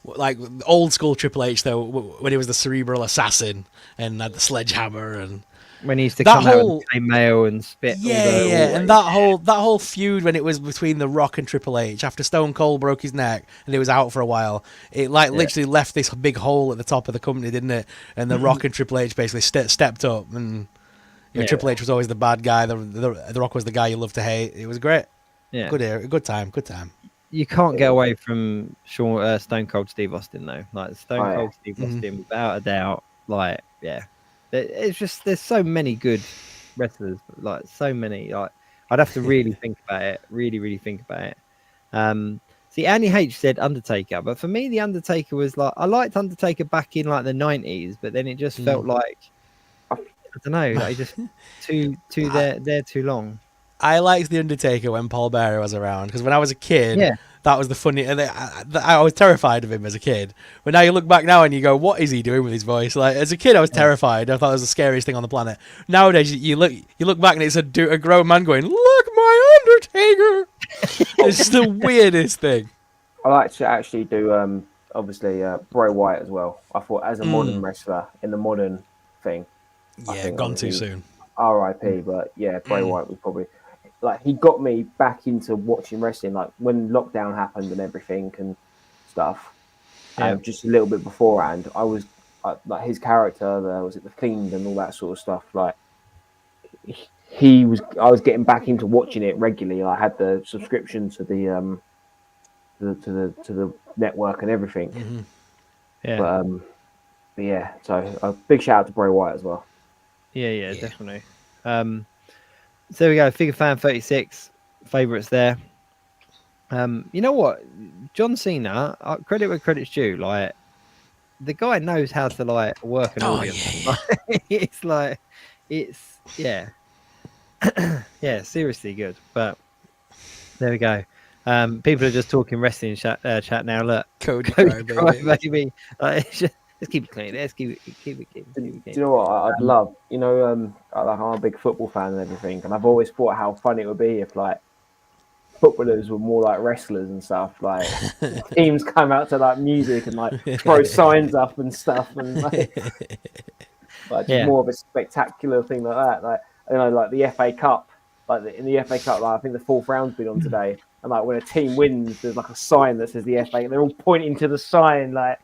[SPEAKER 3] Like old school Triple H, though, when he was the cerebral assassin and had the sledgehammer, and
[SPEAKER 2] when he used to come out with mail and spit.
[SPEAKER 3] And that whole feud when it was between The Rock and Triple H after Stone Cold broke his neck and it was out for a while, it literally left this big hole at the top of the company, didn't it? And The Rock and Triple H basically stepped up, and Triple H was always the bad guy. The Rock was the guy you loved to hate. It was great. Yeah, good time.
[SPEAKER 2] You can't get away from Stone Cold Steve Austin, though. Like, Stone Cold Steve Austin, without a doubt. Like, it's just, there's so many good wrestlers. Like, so many. Like, I'd have to really think about it. Really, really think about it. See, Annie H said Undertaker, but for me, the Undertaker was like, I liked Undertaker back in like the 90s, but then it just felt like, I don't know, like just too there too long.
[SPEAKER 3] I liked The Undertaker when Paul Bearer was around, because when I was a kid, that was the funny. I was terrified of him as a kid. But now you look back now and you go, what is he doing with his voice? Like, as a kid, I was terrified. I thought it was the scariest thing on the planet. Nowadays, you look back and it's a grown man going, "Look, my Undertaker!" It's the weirdest thing.
[SPEAKER 4] I like to actually do, obviously, Bray Wyatt as well. I thought, as a modern wrestler in the modern thing,
[SPEAKER 3] yeah, gone too soon.
[SPEAKER 4] R.I.P. But yeah, Bray Wyatt was probably. Like, he got me back into watching wrestling, like when lockdown happened and everything and stuff. And just a little bit beforehand, I was like his character, was it The Fiend and all that sort of stuff. Like, I was getting back into watching it regularly. I had the subscription to the network and everything.
[SPEAKER 2] Mm-hmm. Yeah.
[SPEAKER 4] But yeah, so a big shout out to Bray Wyatt as well.
[SPEAKER 2] Yeah, definitely. So there we go. Figure Fan 36 favorites there. You know what, John Cena, credit where credit's due. Like, the guy knows how to like work an audience.
[SPEAKER 3] Yeah.
[SPEAKER 2] It's yeah, seriously good. But there we go. People are just talking wrestling chat now. Look,
[SPEAKER 3] Cody
[SPEAKER 2] baby. Let's keep it clean. Let's keep it clean.
[SPEAKER 4] Do you know what I'd love? You know, I'm a big football fan and everything, and I've always thought how funny it would be if like footballers were more like wrestlers and stuff. Like, teams come out to like music and like throw signs up and stuff, and like more of a spectacular thing like that. Like, you know, like the FA Cup. Like in the FA Cup, like, I think the fourth round's been on today, and like when a team wins, there's like a sign that says the FA. They're all pointing to the sign, like.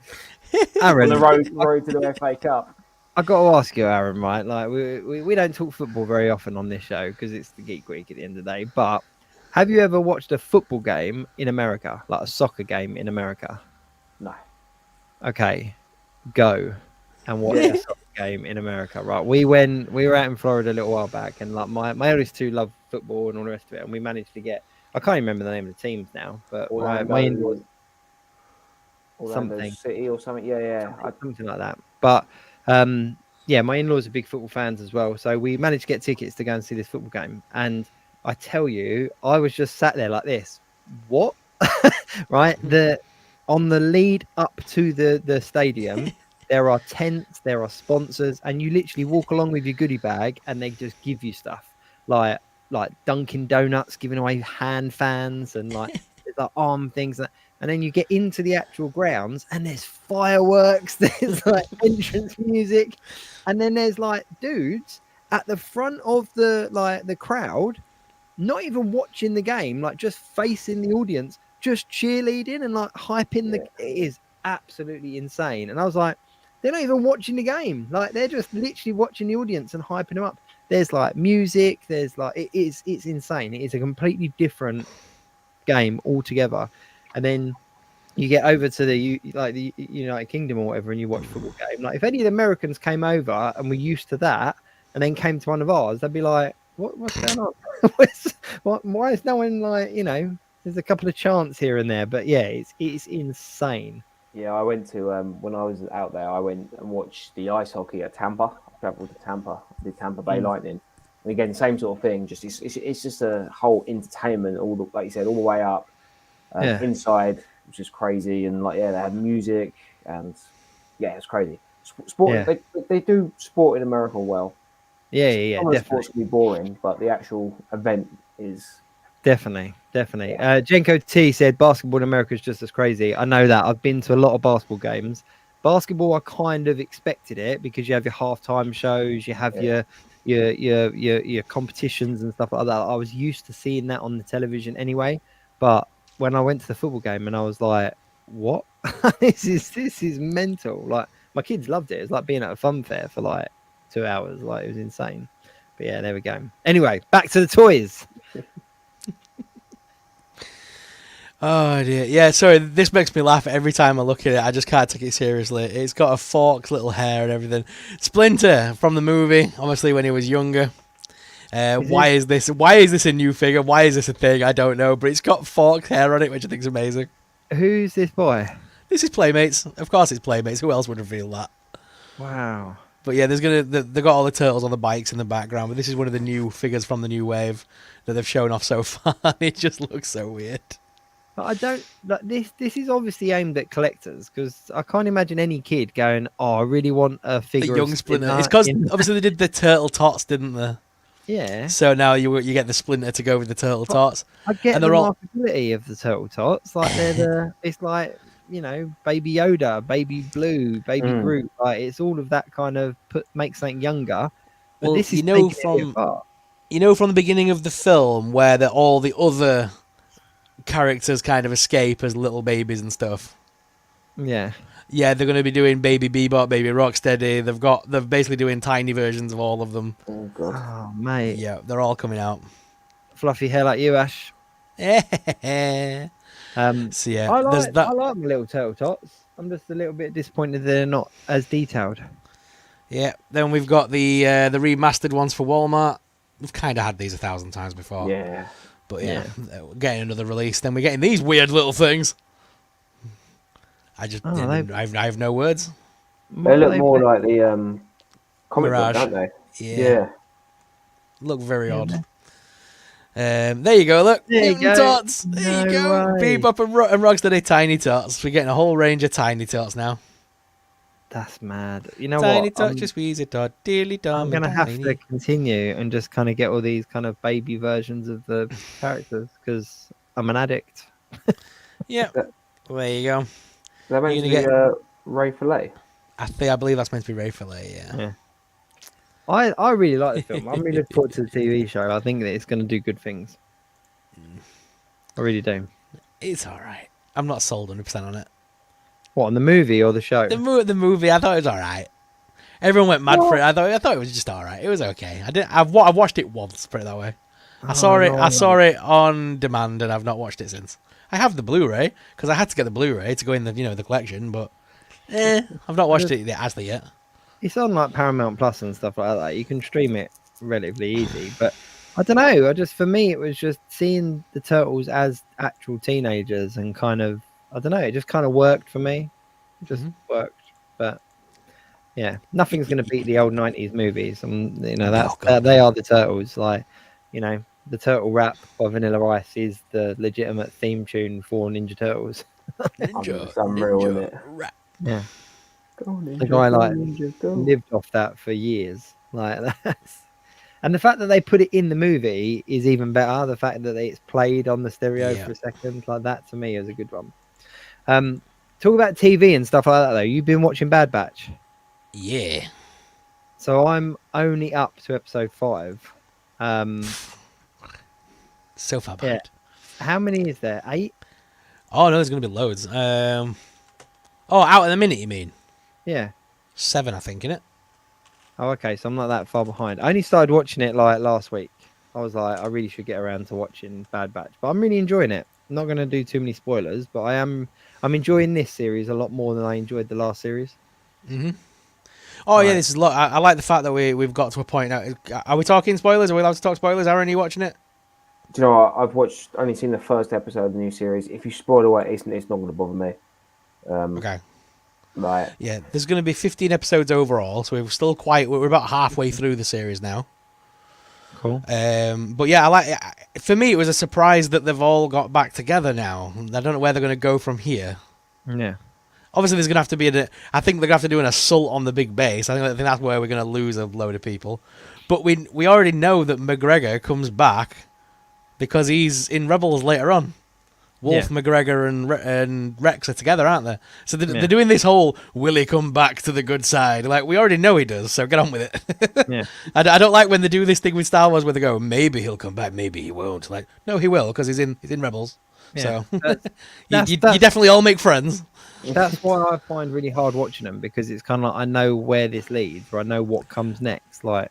[SPEAKER 2] Aaron,
[SPEAKER 4] on the road to the FA Cup.
[SPEAKER 2] I got to ask you, Aaron. Right, like we don't talk football very often on this show because it's the Geek Week at the end of the day. But have you ever watched a football game in America, like a soccer game in America?
[SPEAKER 4] No.
[SPEAKER 2] Okay, go and watch a soccer game in America. Right, we were out in Florida a little while back, and like my eldest two love football and all the rest of it, and we managed to get. I can't even remember the name of the teams now, but my in-laws.
[SPEAKER 4] Orlando
[SPEAKER 2] Something.
[SPEAKER 4] City or something. Yeah.
[SPEAKER 2] Something like that. But yeah, my in-laws are big football fans as well. So we managed to get tickets to go and see this football game. And I tell you, I was just sat there like this. What? Right? On the lead up to the stadium, there are tents, there are sponsors, and you literally walk along with your goodie bag and they just give you stuff. Like Dunkin' Donuts giving away hand fans and like arm things. And then you get into the actual grounds and there's fireworks, there's like entrance music, and then there's like dudes at the front of the crowd, not even watching the game, like just facing the audience, just cheerleading and like hyping it is absolutely insane. And I was like, they're not even watching the game, like they're just literally watching the audience and hyping them up. There's like music, there's like it's insane. It is a completely different game altogether. And then you get over to the United Kingdom or whatever, and you watch a football game. Like if any of the Americans came over and were used to that, and then came to one of ours, they'd be like, "What's going on? Why is no one like There's a couple of chants here and there, but yeah, it's insane."
[SPEAKER 4] Yeah, I went to when I was out there. I went and watched the ice hockey at Tampa. I travelled to Tampa, the Tampa Bay Lightning. And again, same sort of thing. Just it's just a whole entertainment, like you said, all the way up. Inside, which is crazy, and they had music, and it's crazy. Sport, they do sport in America well.
[SPEAKER 2] Yeah,
[SPEAKER 4] Some of the sports can be boring, but the actual event is
[SPEAKER 2] definitely. Jenko T said basketball in America is just as crazy. I know that. I've been to a lot of basketball games. Basketball, I kind of expected it because you have your halftime shows, you have your competitions and stuff like that. I was used to seeing that on the television anyway, but when I went to the football game and I was like, what? this is mental. Like my kids loved it. It's like being at a fun fair for like 2 hours. Like it was insane. But yeah, there we go. Anyway, back to the toys.
[SPEAKER 3] Oh dear. Yeah, sorry, this makes me laugh every time I look at it. I just can't take it seriously. It's got a forked little hair and everything. Splinter from the movie, obviously when he was younger. Why is this a new figure? Why is this a thing? I don't know, but it's got forked hair on it, which I think is amazing.
[SPEAKER 2] Who's this boy?
[SPEAKER 3] This is Playmates. Of course it's Playmates. Who else would reveal that?
[SPEAKER 2] Wow.
[SPEAKER 3] But yeah, they've got all the turtles on the bikes in the background, but this is one of the new figures from the new wave that they've shown off so far. It just looks so weird.
[SPEAKER 2] But I don't like this. This is obviously aimed at collectors because I can't imagine any kid going, "Oh, I really want a figure."
[SPEAKER 3] A young Splinter. It's because obviously they did the turtle tots, didn't they?
[SPEAKER 2] Yeah.
[SPEAKER 3] So now you get the Splinter to go with the turtle tots.
[SPEAKER 2] I get the marketability of the turtle tots. Like it's like Baby Yoda, Baby Blue, Baby Groot. Like it's all of that kind of make something younger. But
[SPEAKER 3] well,
[SPEAKER 2] this is
[SPEAKER 3] from the beginning of the film where all the other characters kind of escape as little babies and stuff.
[SPEAKER 2] Yeah,
[SPEAKER 3] they're going to be doing Baby Bebop, Baby Rocksteady. They're basically doing tiny versions of all of them.
[SPEAKER 4] Oh god,
[SPEAKER 2] oh mate,
[SPEAKER 3] yeah, they're all coming out.
[SPEAKER 2] Fluffy hair like you, Ash.
[SPEAKER 3] So yeah,
[SPEAKER 2] I like my little turtle tots. I'm just a little bit disappointed they're not as detailed.
[SPEAKER 3] Yeah, then we've got the remastered ones for Walmart. We've kind of had these 1,000 times before.
[SPEAKER 4] Yeah.
[SPEAKER 3] But yeah, we're getting another release. Then we're getting these weird little things. I have no words.
[SPEAKER 4] They look more like the comic book, don't they?
[SPEAKER 3] Yeah. Look very odd. There you go, look. Mutant Tots. There you go. Bebop and Rocksteady Tiny Tots. We're getting a whole range of Tiny Tots now.
[SPEAKER 2] That's mad. You know
[SPEAKER 3] Tiny
[SPEAKER 2] what?
[SPEAKER 3] Tots, just wheezy tot, dearly dumb.
[SPEAKER 2] I'm gonna have to continue and just kind of get all these kind of baby versions of the characters because I'm an addict.
[SPEAKER 3] Yeah. There you go.
[SPEAKER 4] That meant to be Ray Fillet.
[SPEAKER 3] I believe that's meant to be Ray Fillet. Yeah.
[SPEAKER 2] I really like the film. I'm really looking forward to the TV show. I think that it's going to do good things. I really do.
[SPEAKER 3] It's all right. I'm not sold 100% on it.
[SPEAKER 2] What, on the movie or the show?
[SPEAKER 3] The movie, I thought it was all right. Everyone went mad for it. I thought it was just all right. It was okay. I've watched it once. Put it that way. I saw it on demand, and I've not watched it since. I have the Blu-ray because I had to get the Blu-ray to go in the collection, but I've not watched it actually yet.
[SPEAKER 2] It's on like Paramount Plus and stuff like that. You can stream it relatively easy, but I don't know. For me, it was just seeing the Turtles as actual teenagers and kind of, I don't know. It just kind of worked for me. It just worked, but yeah, nothing's going to beat the old '90s movies. They are the Turtles. Like, the Turtle Rap by Vanilla Ice is the legitimate theme tune for Ninja Turtles.
[SPEAKER 4] It's unreal, isn't it?
[SPEAKER 3] Rap.
[SPEAKER 2] Yeah.
[SPEAKER 4] Ninja,
[SPEAKER 2] The guy
[SPEAKER 4] Ninja,
[SPEAKER 2] lived off that for years. Like that's, and the fact that they put it in the movie is even better. The fact that it's played on the stereo for a second, like that, to me is a good one. Talk about TV and stuff like that though. You've been watching Bad Batch.
[SPEAKER 3] Yeah.
[SPEAKER 2] So I'm only up to episode 5.
[SPEAKER 3] So far behind.
[SPEAKER 2] Yeah. How many is there? 8?
[SPEAKER 3] Oh no, there's gonna be loads. Out at the minute, you mean?
[SPEAKER 2] Yeah.
[SPEAKER 3] 7, I think, innit?
[SPEAKER 2] Oh, okay. So I'm not that far behind. I only started watching it like last week. I was like, I really should get around to watching Bad Batch, but I'm really enjoying it. I'm not going to do too many spoilers, but I'm enjoying this series a lot more than I enjoyed the last series.
[SPEAKER 3] Mm-hmm. Oh yeah, this is a lot. I like the fact that we've got to a point now. Are we talking spoilers? Are we allowed to talk spoilers? Aaron, are you watching it?
[SPEAKER 4] Do you know what? I've only seen the first episode of the new series. If you spoil away, it's not going to bother me.
[SPEAKER 3] Okay.
[SPEAKER 4] Right.
[SPEAKER 3] Yeah, there's going to be 15 episodes overall, so we're about halfway through the series now.
[SPEAKER 2] Cool.
[SPEAKER 3] But yeah, for me, it was a surprise that they've all got back together now. I don't know where they're going to go from here.
[SPEAKER 2] Yeah.
[SPEAKER 3] Obviously, there's going to have to be I think they're going to have to do an assault on the big base. I think that's where we're going to lose a load of people. But we already know that McGregor comes back because he's in Rebels later on. Wolf, McGregor, and Rex are together, aren't they? So they're doing this whole, will he come back to the good side? Like, we already know he does, so get on with it.
[SPEAKER 2] Yeah.
[SPEAKER 3] I don't like when they do this thing with Star Wars where they go, maybe he'll come back, maybe he won't. Like, no, he will, because he's in Rebels.
[SPEAKER 2] Yeah.
[SPEAKER 3] So you definitely all make friends.
[SPEAKER 2] That's why I find really hard watching them, because it's kind of like I know where this leads, or I know what comes next. Like,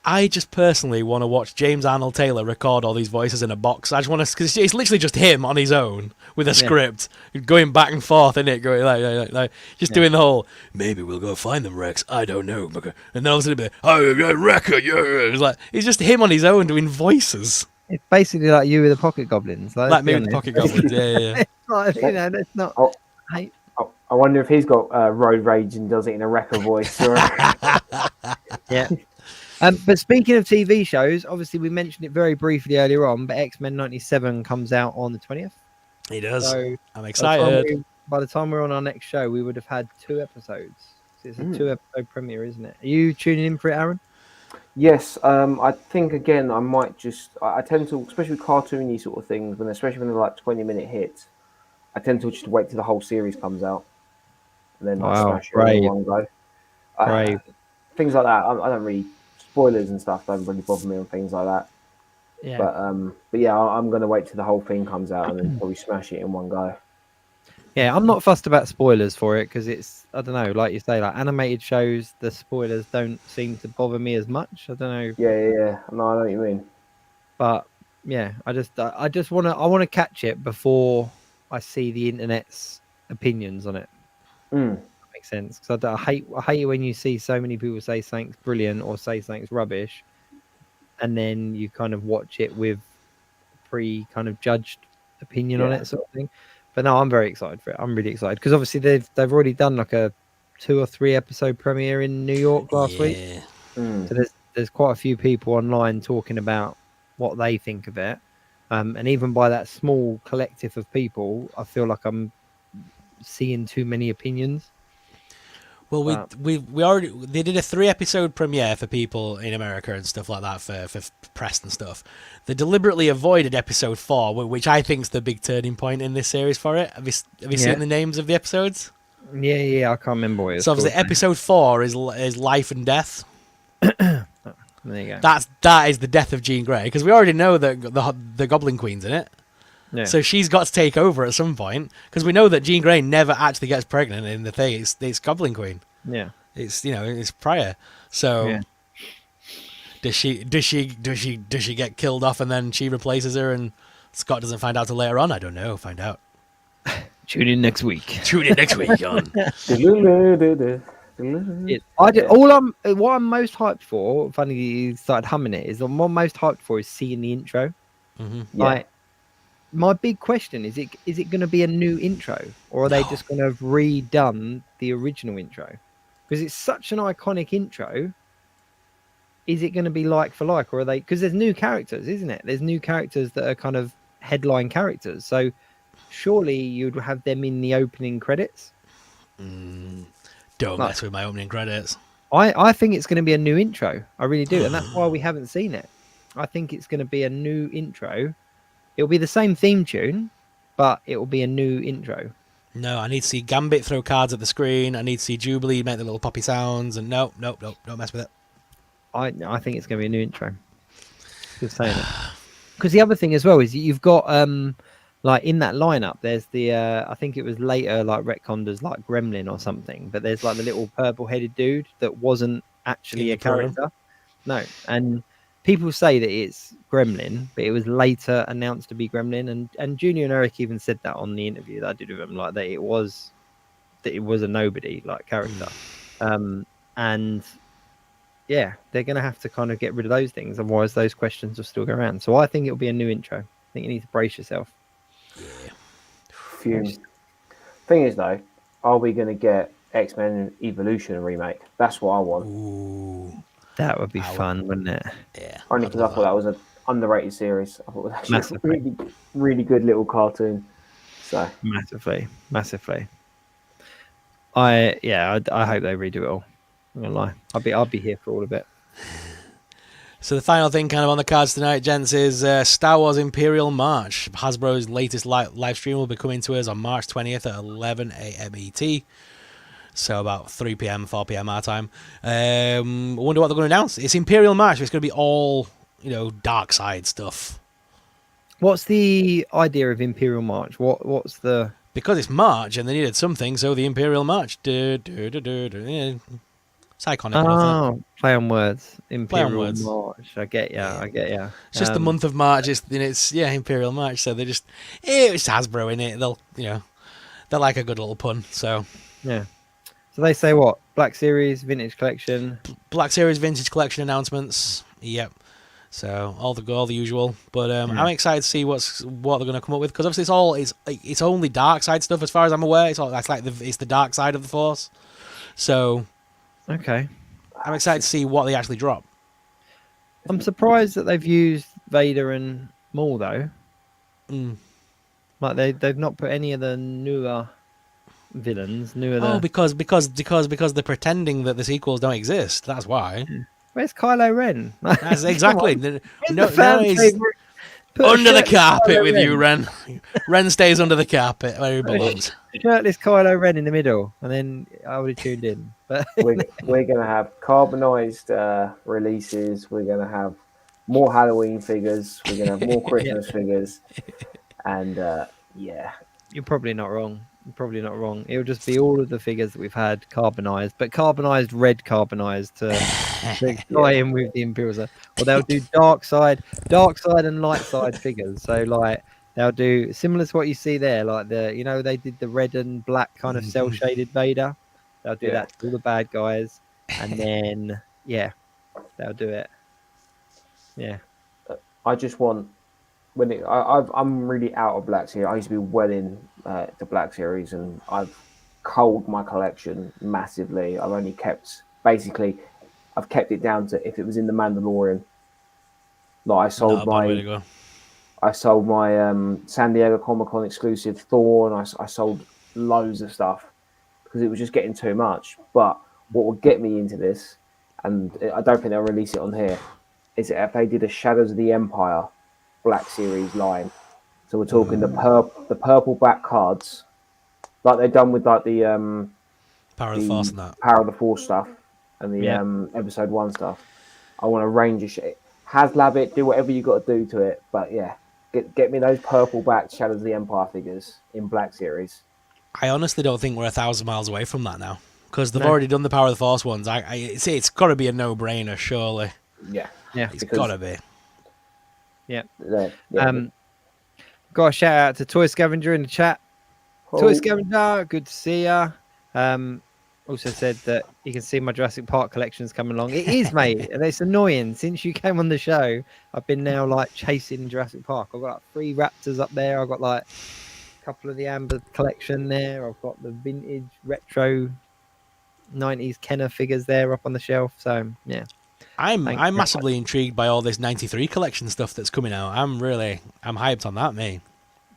[SPEAKER 3] I just personally want to watch James Arnold Taylor record all these voices in a box. I just want to, because it's literally just him on his own with a script, going back and forth in it, going like just doing the whole, maybe we'll go find them, Rex. I don't know. And then all of a sudden, oh, Wrecker, yeah. It's just him on his own doing voices.
[SPEAKER 2] it's basically like you with the Pocket Goblins.
[SPEAKER 3] Like me with the Pocket Goblins, yeah.
[SPEAKER 2] It's like, that's not.
[SPEAKER 4] I wonder if he's got road rage and does it in a Wrecker voice. Or...
[SPEAKER 2] Yeah. But speaking of TV shows, obviously we mentioned it very briefly earlier on, but X-Men 97 comes out on the 20th.
[SPEAKER 3] He does.
[SPEAKER 2] So
[SPEAKER 3] I'm excited.
[SPEAKER 2] By the time we're on our next show, we would have had 2 episodes. So it's a 2-episode premiere, isn't it? Are you tuning in for it, Aaron?
[SPEAKER 4] Yes. I think, again, I might just... I tend to, especially with cartoony sort of things, especially when they're like 20-minute hits, I tend to just wait till the whole series comes out. And then smash it in one go. Things like that. I don't really... Spoilers and stuff don't really bother me on things like that.
[SPEAKER 2] Yeah.
[SPEAKER 4] But yeah, I'm going to wait till the whole thing comes out and then probably smash it in one go.
[SPEAKER 2] Yeah, I'm not fussed about spoilers for it because it's, I don't know, like you say, like animated shows, the spoilers don't seem to bother me as much. I don't know.
[SPEAKER 4] Yeah. No, I know what you mean.
[SPEAKER 2] But yeah, I just want to catch it before I see the internet's opinions on it. Makes sense, because I hate when you see so many people say something's brilliant or say something's rubbish, and then you kind of watch it with kind of judged opinion on it, sort of thing. But no, I'm very excited for it. I'm really excited because obviously they've already done like a 2 or 3 episode premiere in New York last week. So there's quite a few people online talking about what they think of it, and even by that small collective of people, I feel like I'm seeing too many opinions.
[SPEAKER 3] Well, we already, they did a 3-episode premiere for people in America and stuff like that for press and stuff. They deliberately avoided episode 4, which I think is the big turning point in this series for it. Have you seen the names of the episodes?
[SPEAKER 2] Yeah, I can't remember what it's
[SPEAKER 3] So
[SPEAKER 2] called.
[SPEAKER 3] obviously episode 4 is life and death.
[SPEAKER 2] There you go.
[SPEAKER 3] That is the death of Jean Grey, because we already know that the Goblin Queen's in it.
[SPEAKER 2] Yeah.
[SPEAKER 3] So she's got to take over at some point, because we know that Jean Grey never actually gets pregnant in the thing. It's Goblin Queen.
[SPEAKER 2] Yeah.
[SPEAKER 3] It's it's prior. So
[SPEAKER 2] Yeah.
[SPEAKER 3] does she get killed off and then she replaces her and Scott doesn't find out till later on? I don't know. Find out.
[SPEAKER 2] Tune in next week.
[SPEAKER 3] Tune in next week on.
[SPEAKER 2] What I'm most hyped for, funny you started humming it, is what I'm most hyped for is seeing the intro.
[SPEAKER 3] Mm-hmm.
[SPEAKER 2] Like, my big question is it going to be a new intro, or are they just going to have redone the original intro? Because it's such an iconic intro. Is it going to be like for like, or are they? Because there's new characters, isn't it? There's new characters that are kind of headline characters. So surely you'd have them in the opening credits.
[SPEAKER 3] Don't mess with my opening credits.
[SPEAKER 2] I think it's going to be a new intro. I really do, and that's why we haven't seen it. I think it's going to be a new intro. It'll be the same theme tune, but it will be a new intro.
[SPEAKER 3] No, I need to see Gambit throw cards at the screen. I need to see Jubilee make the little poppy sounds. And no, don't mess with it.
[SPEAKER 2] I think it's going to be a new intro. Just saying it. Because the other thing as well is you've got like in that lineup, there's the I think it was later like retconned as like Gremlin or something, but there's like the little purple-headed dude that wasn't actually a character. No, and people say that it's Gremlin, but it was later announced to be Gremlin, and Junior and Eric even said that on the interview that I did with him, like that it was a nobody like character, and yeah, they're gonna have to kind of get rid of those things, otherwise those questions will still go around. So I think it'll be a new intro. I think you need to brace yourself.
[SPEAKER 4] Yeah. Thing is though, are we gonna get X-Men Evolution remake? That's what I want.
[SPEAKER 3] Ooh.
[SPEAKER 2] That would be fun, wouldn't it?
[SPEAKER 3] Yeah.
[SPEAKER 4] Only because I thought that was an underrated series. I thought it was actually a really, really good little cartoon. So
[SPEAKER 2] massively. I hope they redo it all. I'm gonna lie. I'll be here for all of it.
[SPEAKER 3] So the final thing kind of on the cards tonight, gents, is Star Wars Imperial March. Hasbro's latest live stream will be coming to us on March 20th at 11 a.m. ET. So about 3 p.m., 4 p.m. our time. I wonder what they're going to announce. It's Imperial March. It's going to be all, dark side stuff.
[SPEAKER 2] What's the idea of Imperial March? What's the...
[SPEAKER 3] Because it's March and they needed something, so the Imperial March. Yeah. It's iconic.
[SPEAKER 2] Oh, play on words. Imperial March. I get ya.
[SPEAKER 3] It's just the month of March. It's Imperial March. So they just it's Hasbro in it. They'll they're like a good little pun. So
[SPEAKER 2] yeah. So they say what? Black Series Vintage Collection.
[SPEAKER 3] Black Series Vintage Collection announcements. Yep. So all the usual. But I'm excited to see what they're going to come up with, because obviously it's only dark side stuff as far as I'm aware. It's the dark side of the Force. So. Okay. I'm excited to see what they actually drop.
[SPEAKER 2] I'm surprised that they've used Vader and Maul though. Like they've not put any of the newer villains.
[SPEAKER 3] Because they're pretending that the sequels don't exist. That's why.
[SPEAKER 2] Where's Kylo Ren?
[SPEAKER 3] That's exactly.
[SPEAKER 2] Put
[SPEAKER 3] under the carpet with
[SPEAKER 2] Ren.
[SPEAKER 3] you, Ren. Ren stays under the carpet where he belongs.
[SPEAKER 2] Shirtless Kylo Ren in the middle, and then I would have tuned in. But
[SPEAKER 4] we're going to have carbonized releases. We're going to have more Halloween figures. We're going to have more Christmas figures. And
[SPEAKER 2] you're probably not wrong. It'll just be all of the figures that we've had carbonized, but carbonized to tie in with the Imperials. Or they'll do dark side and light side figures. So like they'll do similar to what you see there, like they did the red and black kind of cell shaded Vader. They'll do that to all the bad guys, and then they'll do it. Yeah,
[SPEAKER 4] I just want. I'm really out of Black Series. I used to be well in the Black Series, and I've culled my collection massively. I've kept it down to if it was in the Mandalorian. Like I sold my San Diego Comic-Con exclusive Thor, and I sold loads of stuff because it was just getting too much. But what would get me into this, and I don't think they'll release it on here, is if they did a Shadows of the Empire Black Series line. So we're talking the purple back cards, like they've done with like the
[SPEAKER 3] Power of the Force and that
[SPEAKER 4] Power of the Force stuff and the Episode 1 stuff. I want a range of shit. HasLab it, do whatever you got to do to it, but get me those purple back Shadows of the Empire figures in Black Series.
[SPEAKER 3] I honestly don't think we're 1,000 miles away from that now. because they've already done the Power of the Force ones. It's got to be a no-brainer, surely.
[SPEAKER 4] Yeah.
[SPEAKER 3] It's got to be.
[SPEAKER 2] Yeah.
[SPEAKER 4] Yeah.
[SPEAKER 2] Got a shout out to Toy Scavenger in the chat. Toy Scavenger, good to see ya. Also said that you can see my Jurassic Park collections coming along. It is, mate, and it's annoying. Since you came on the show, I've been now like chasing Jurassic Park. I've got like 3 Raptors up there. I've got like a couple of the Amber collection there. I've got the vintage retro 90s Kenner figures there up on the shelf. So yeah.
[SPEAKER 3] I'm massively intrigued by all this 93 collection stuff that's coming out. I'm hyped on that, mate.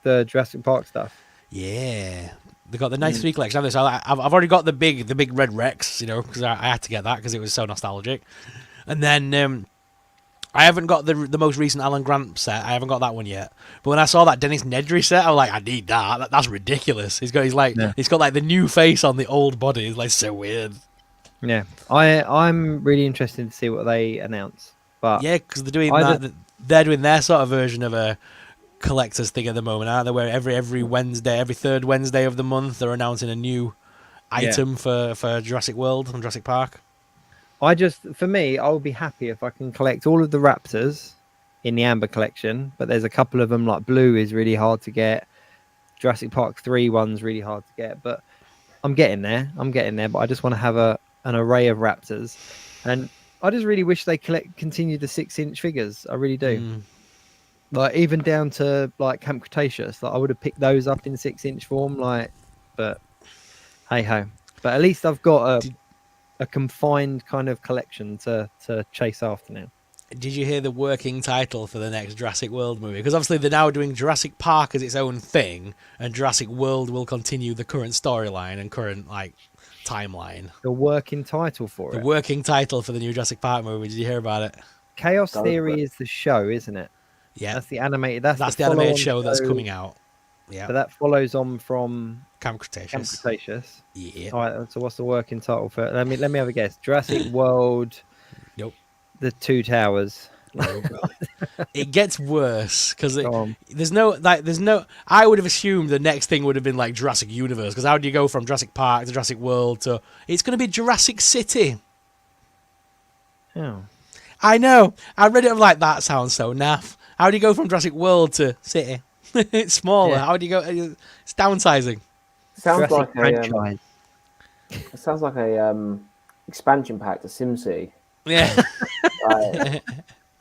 [SPEAKER 2] The Jurassic Park stuff.
[SPEAKER 3] Yeah, they got the 93 collection. So I've already got the big red Rex, because I had to get that because it was so nostalgic. And then I haven't got the most recent Alan Grant set. I haven't got that one yet. But when I saw that Dennis Nedry set, I was like, I need that. That's ridiculous. He's got like the new face on the old body. It's like so weird.
[SPEAKER 2] Yeah, I'm really interested to see what they announce. But
[SPEAKER 3] yeah, because they're doing they're doing their sort of version of a collector's thing at the moment, aren't they? Where every Wednesday, every third Wednesday of the month, they're announcing a new item for Jurassic World and Jurassic Park.
[SPEAKER 2] For me, I would be happy if I can collect all of the Raptors in the Amber collection, but there's a couple of them like Blue is really hard to get. Jurassic Park 3 one's really hard to get, but I'm getting there. But I just want to have an array of Raptors, and I just really wish they continue the 6-inch figures. I really do. Like even down to like Camp Cretaceous, like I would have picked those up in 6-inch form, but hey ho. But at least I've got a confined kind of collection to chase after now.
[SPEAKER 3] Did you hear the working title for the next Jurassic World movie? Because obviously they're now doing Jurassic Park as its own thing, and Jurassic World will continue the current storyline and current timeline.
[SPEAKER 2] The working title for
[SPEAKER 3] the working title for the new Jurassic Park movie. Did you hear about it?
[SPEAKER 2] Chaos Theory is the show, isn't it?
[SPEAKER 3] Yeah,
[SPEAKER 2] that's the animated.
[SPEAKER 3] That's the animated show that's coming out. Yeah,
[SPEAKER 2] so that follows on from
[SPEAKER 3] Camp Cretaceous.
[SPEAKER 2] Yeah. All right. So what's the working title for it? Let me have a guess. Jurassic World.
[SPEAKER 3] Nope.
[SPEAKER 2] The Two Towers.
[SPEAKER 3] It gets worse because there's no. I would have assumed the next thing would have been like Jurassic Universe, because how do you go from Jurassic Park to Jurassic World to? It's going to be Jurassic City.
[SPEAKER 2] Oh.
[SPEAKER 3] I know. I read it. I'm like, that sounds so naff. How do you go from Jurassic World to City? It's smaller. Yeah. How do you go? It's downsizing.
[SPEAKER 4] Sounds like a expansion pack to SimCity.
[SPEAKER 3] Yeah.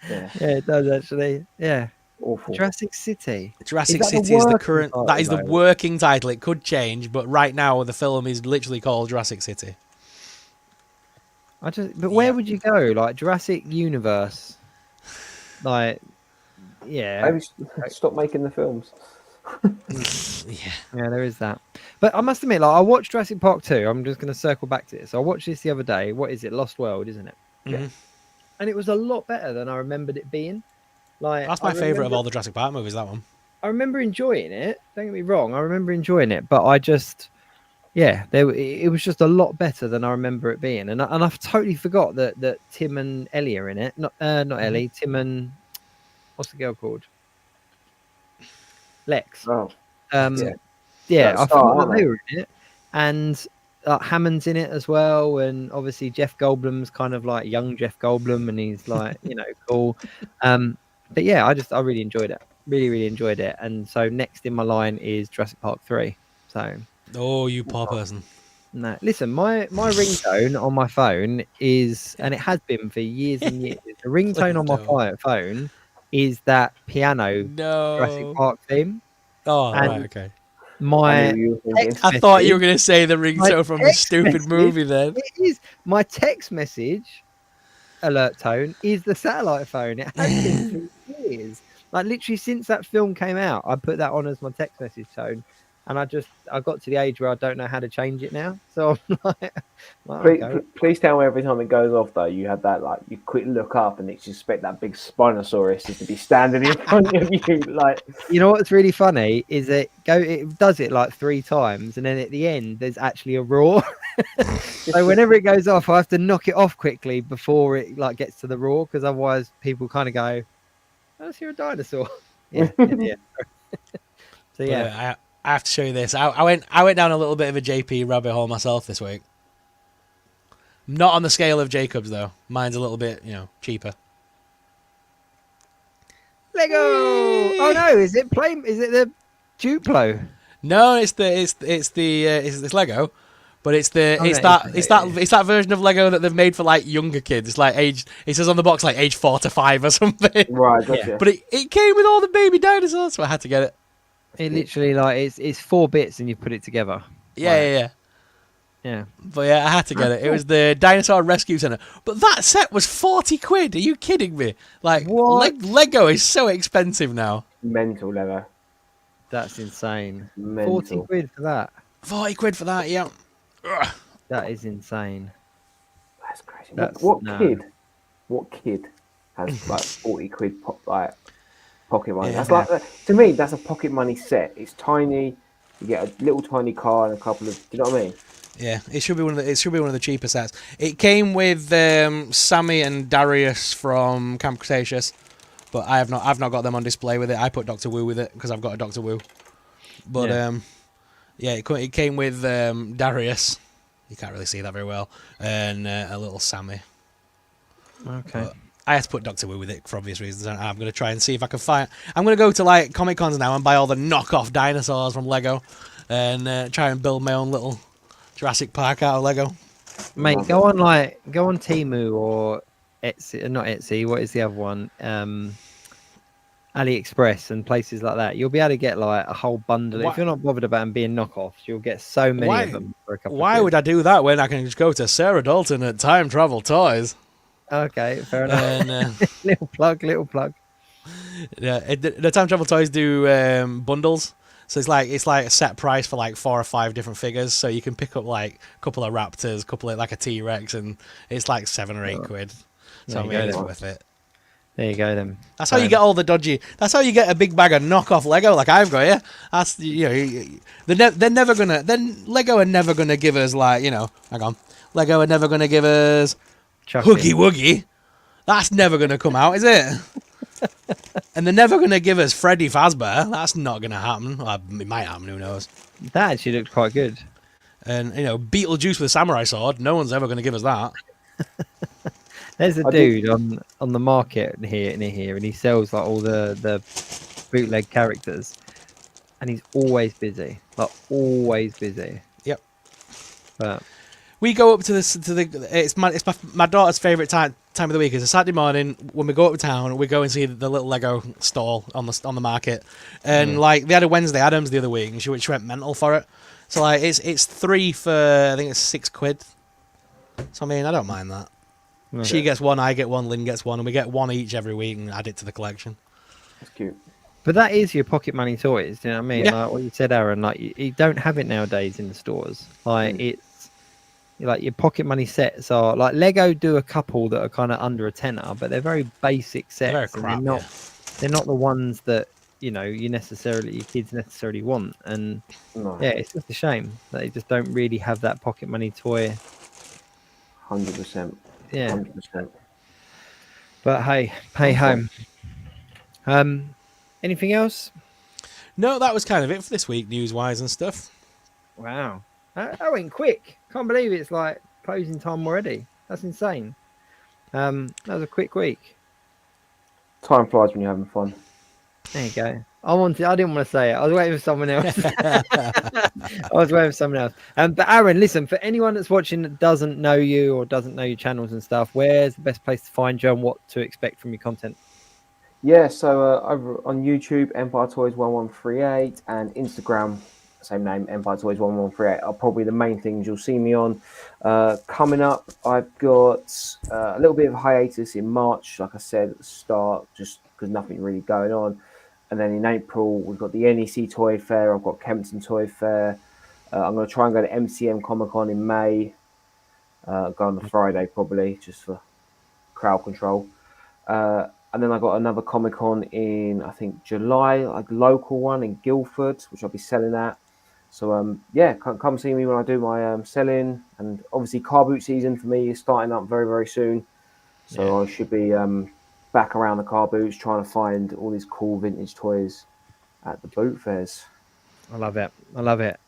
[SPEAKER 2] Yeah, it does actually. Yeah.
[SPEAKER 4] Awful.
[SPEAKER 2] Jurassic City.
[SPEAKER 3] Jurassic City is the current. That is the working title. It could change, but right now the film is literally called Jurassic City.
[SPEAKER 2] But where would you go? Like Jurassic Universe. Like, yeah.
[SPEAKER 4] Maybe stop making the films.
[SPEAKER 2] Yeah, there is that. But I must admit, I watched Jurassic Park 2. I'm just going to circle back to this. I watched this the other day. What is it? Lost World, isn't it?
[SPEAKER 3] Mm-hmm.
[SPEAKER 2] Yeah. And it was a lot better than I remembered it being.
[SPEAKER 3] That's my favourite of all the Jurassic Park movies, that one.
[SPEAKER 2] I remember enjoying it. Don't get me wrong. I remember enjoying it. But I just... Yeah, it was just a lot better than I remember it being. And I've totally forgot that Tim and Ellie are in it. Not Ellie. Tim and... What's the girl called? Lex.
[SPEAKER 4] Oh.
[SPEAKER 2] Yeah, I forgot that they were in it. And Hammond's in it as well. And obviously Jeff Goldblum's kind of like young Jeff Goldblum. And he's like, cool. But yeah, I really enjoyed it. Really, really enjoyed it. And so next in my line is Jurassic Park 3. So...
[SPEAKER 3] Oh, you poor person.
[SPEAKER 2] No, listen, my ringtone on my phone is, and it has been for years and years, the ringtone on my phone is that piano Jurassic Park theme.
[SPEAKER 3] Oh, right, okay.
[SPEAKER 2] I
[SPEAKER 3] thought you were going to say the ringtone from the stupid movie then.
[SPEAKER 2] It is. My text message alert tone is the satellite phone. It has been for years. Like literally since that film came out, I put that on as my text message tone. And I got to the age where I don't know how to change it now. So I'm like
[SPEAKER 4] please tell me every time it goes off, though, you have that, like, you quick look up and you expect that big Spinosaurus to be standing in front of you. Like,
[SPEAKER 2] you know what's really funny is it does it like 3 times. And then at the end, there's actually a roar. So whenever it goes off, I have to knock it off quickly before it like gets to the roar. Because otherwise people kind of go, oh, let's hear a dinosaur. Yeah. So, yeah.
[SPEAKER 3] I have to show you this. I went down a little bit of a JP rabbit hole myself this week. Not on the scale of Jacob's though. Mine's a little bit, cheaper.
[SPEAKER 2] Lego. Oh no, is it the Duplo?
[SPEAKER 3] No, it's Lego, but it's that version of Lego that they've made for like younger kids. It's like it says on the box like age 4 to 5 or something.
[SPEAKER 4] Right, gotcha.
[SPEAKER 3] But it came with all the baby dinosaurs, so I had to get it.
[SPEAKER 2] It literally it's 4 bits and you put it together.
[SPEAKER 3] Yeah. But yeah, I had to get it. It was the Dinosaur Rescue Center. But that set was 40 quid. Are you kidding me? Like, Lego is so expensive now.
[SPEAKER 4] Mental, Lego.
[SPEAKER 2] That's insane.
[SPEAKER 4] Mental.
[SPEAKER 2] 40 quid for that.
[SPEAKER 3] 40 quid for that, yeah. Ugh.
[SPEAKER 2] That is insane.
[SPEAKER 4] That's crazy. What kid has like 40 quid pocket money?
[SPEAKER 3] Yeah.
[SPEAKER 4] That's to me, that's a pocket money set. It's tiny. You get a little tiny car and a couple of. Do you know what I mean?
[SPEAKER 3] Yeah, it should be one of the cheaper sets. It came with Sammy and Darius from Camp Cretaceous, but I've not got them on display with it. I put Doctor Wu with it because I've got a Doctor Wu. But it came with Darius. You can't really see that very well, and a little Sammy.
[SPEAKER 2] Okay.
[SPEAKER 3] But I had to put Doctor Wu with it for obvious reasons. I'm going to try and see if I can find. I'm going to go to like Comic Cons now and buy all the knockoff dinosaurs from Lego, and try and build my own little Jurassic Park out of Lego.
[SPEAKER 2] Mate, go on Temu or Etsy, not Etsy. What is the other one? AliExpress and places like that. You'll be able to get like a whole bundle. If you're not bothered about them being knockoffs, you'll get so many of them for a couple.
[SPEAKER 3] Why would I do that when I can just go to Sarah Dalton at Time Travel Toys?
[SPEAKER 2] Okay, fair enough.
[SPEAKER 3] And,
[SPEAKER 2] little plug.
[SPEAKER 3] Yeah, the Time Travel Toys do bundles. So it's like a set price for like 4 or 5 different figures. So you can pick up like a couple of raptors, like a T-Rex, and it's like 7 or 8 quid. So I mean, it's worth it.
[SPEAKER 2] There you go then.
[SPEAKER 3] That's how you get all the dodgy. That's how you get a big bag of knockoff Lego like I've got here. That's they're never gonna. Then Lego are never gonna give us like hang on. Lego are never gonna give us Huggy Wuggy. That's never gonna come out, is it? And they're never gonna give us Freddy Fazbear. That's not gonna happen. Well, it might happen. Who knows?
[SPEAKER 2] That actually looked quite good.
[SPEAKER 3] And Beetlejuice with a samurai sword. No one's ever gonna give us that.
[SPEAKER 2] There's a dude on the market near here, and he sells like all the bootleg characters, and he's always busy, like always busy.
[SPEAKER 3] Yep.
[SPEAKER 2] But
[SPEAKER 3] we go up to it's my daughter's favourite time of the week. It's a Saturday morning when we go up to town. We go and see the little Lego stall on the market, and like they had a Wednesday Addams the other week, and she went mental for it. So like it's 3 for I think it's 6 quid. So I mean I don't mind that. Okay. She gets 1, I get 1, Lynn gets 1, and we get 1 each every week and add it to the collection.
[SPEAKER 4] That's cute.
[SPEAKER 2] But that is your pocket money toys. Do you know what I mean?
[SPEAKER 3] Yeah.
[SPEAKER 2] Like what you said, Aaron. Like you don't have it nowadays in the stores. Like it's like your pocket money sets are like Lego do a couple that are kind of under a tenner, but they're very basic sets.
[SPEAKER 3] They're crap,
[SPEAKER 2] they're not the ones that your kids necessarily want. And it's just a shame that they just don't really have that pocket money toy.
[SPEAKER 4] 100%.
[SPEAKER 2] Yeah.
[SPEAKER 4] 100%.
[SPEAKER 2] But hey, pay home. Anything else?
[SPEAKER 3] No, that was kind of it for this week, news-wise and stuff.
[SPEAKER 2] Wow. That went quick. Can't believe it's like closing time already. That's insane. That was a quick week.
[SPEAKER 4] Time flies when you're having fun.
[SPEAKER 2] There you go. I didn't want to say it. I was waiting for someone else. But Aaron, listen, for anyone that's watching that doesn't know you or doesn't know your channels and stuff, where's the best place to find you and what to expect from your content?
[SPEAKER 4] Yeah, so over on YouTube, Empire Toys 1138, and Instagram, same name, Empire Toys 1138, are probably the main things you'll see me on. Coming up, I've got a little bit of hiatus in March, like I said at the start, just because nothing really going on. And then in April, we've got the NEC Toy Fair. I've got Kempton Toy Fair. I'm going to try and go to MCM Comic Con in May. Go on the Friday probably, just for crowd control. And then I got another Comic Con in, I think, July, like a local one in Guildford, which I'll be selling at. So, come see me when I do my selling. And obviously, car boot season for me is starting up very, very soon. So I should be back around the car boots trying to find all these cool vintage toys at the boot fairs.
[SPEAKER 2] I love it.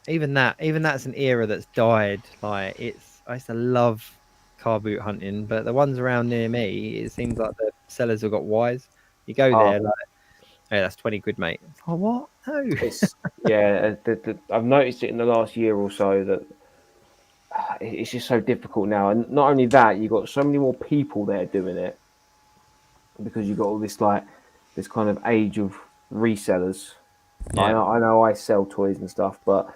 [SPEAKER 2] Even that's an era that's died. Like I used to love car boot hunting, but the ones around near me, it seems like the sellers have got wise. You go there, like, hey, that's 20 quid, mate. Oh, what? No.
[SPEAKER 4] It's I've noticed it in the last year or so that it's just so difficult now. And not only that, you've got so many more people there doing it because you've got all this this kind of age of resellers.
[SPEAKER 2] Yeah.
[SPEAKER 4] I know I sell toys and stuff, but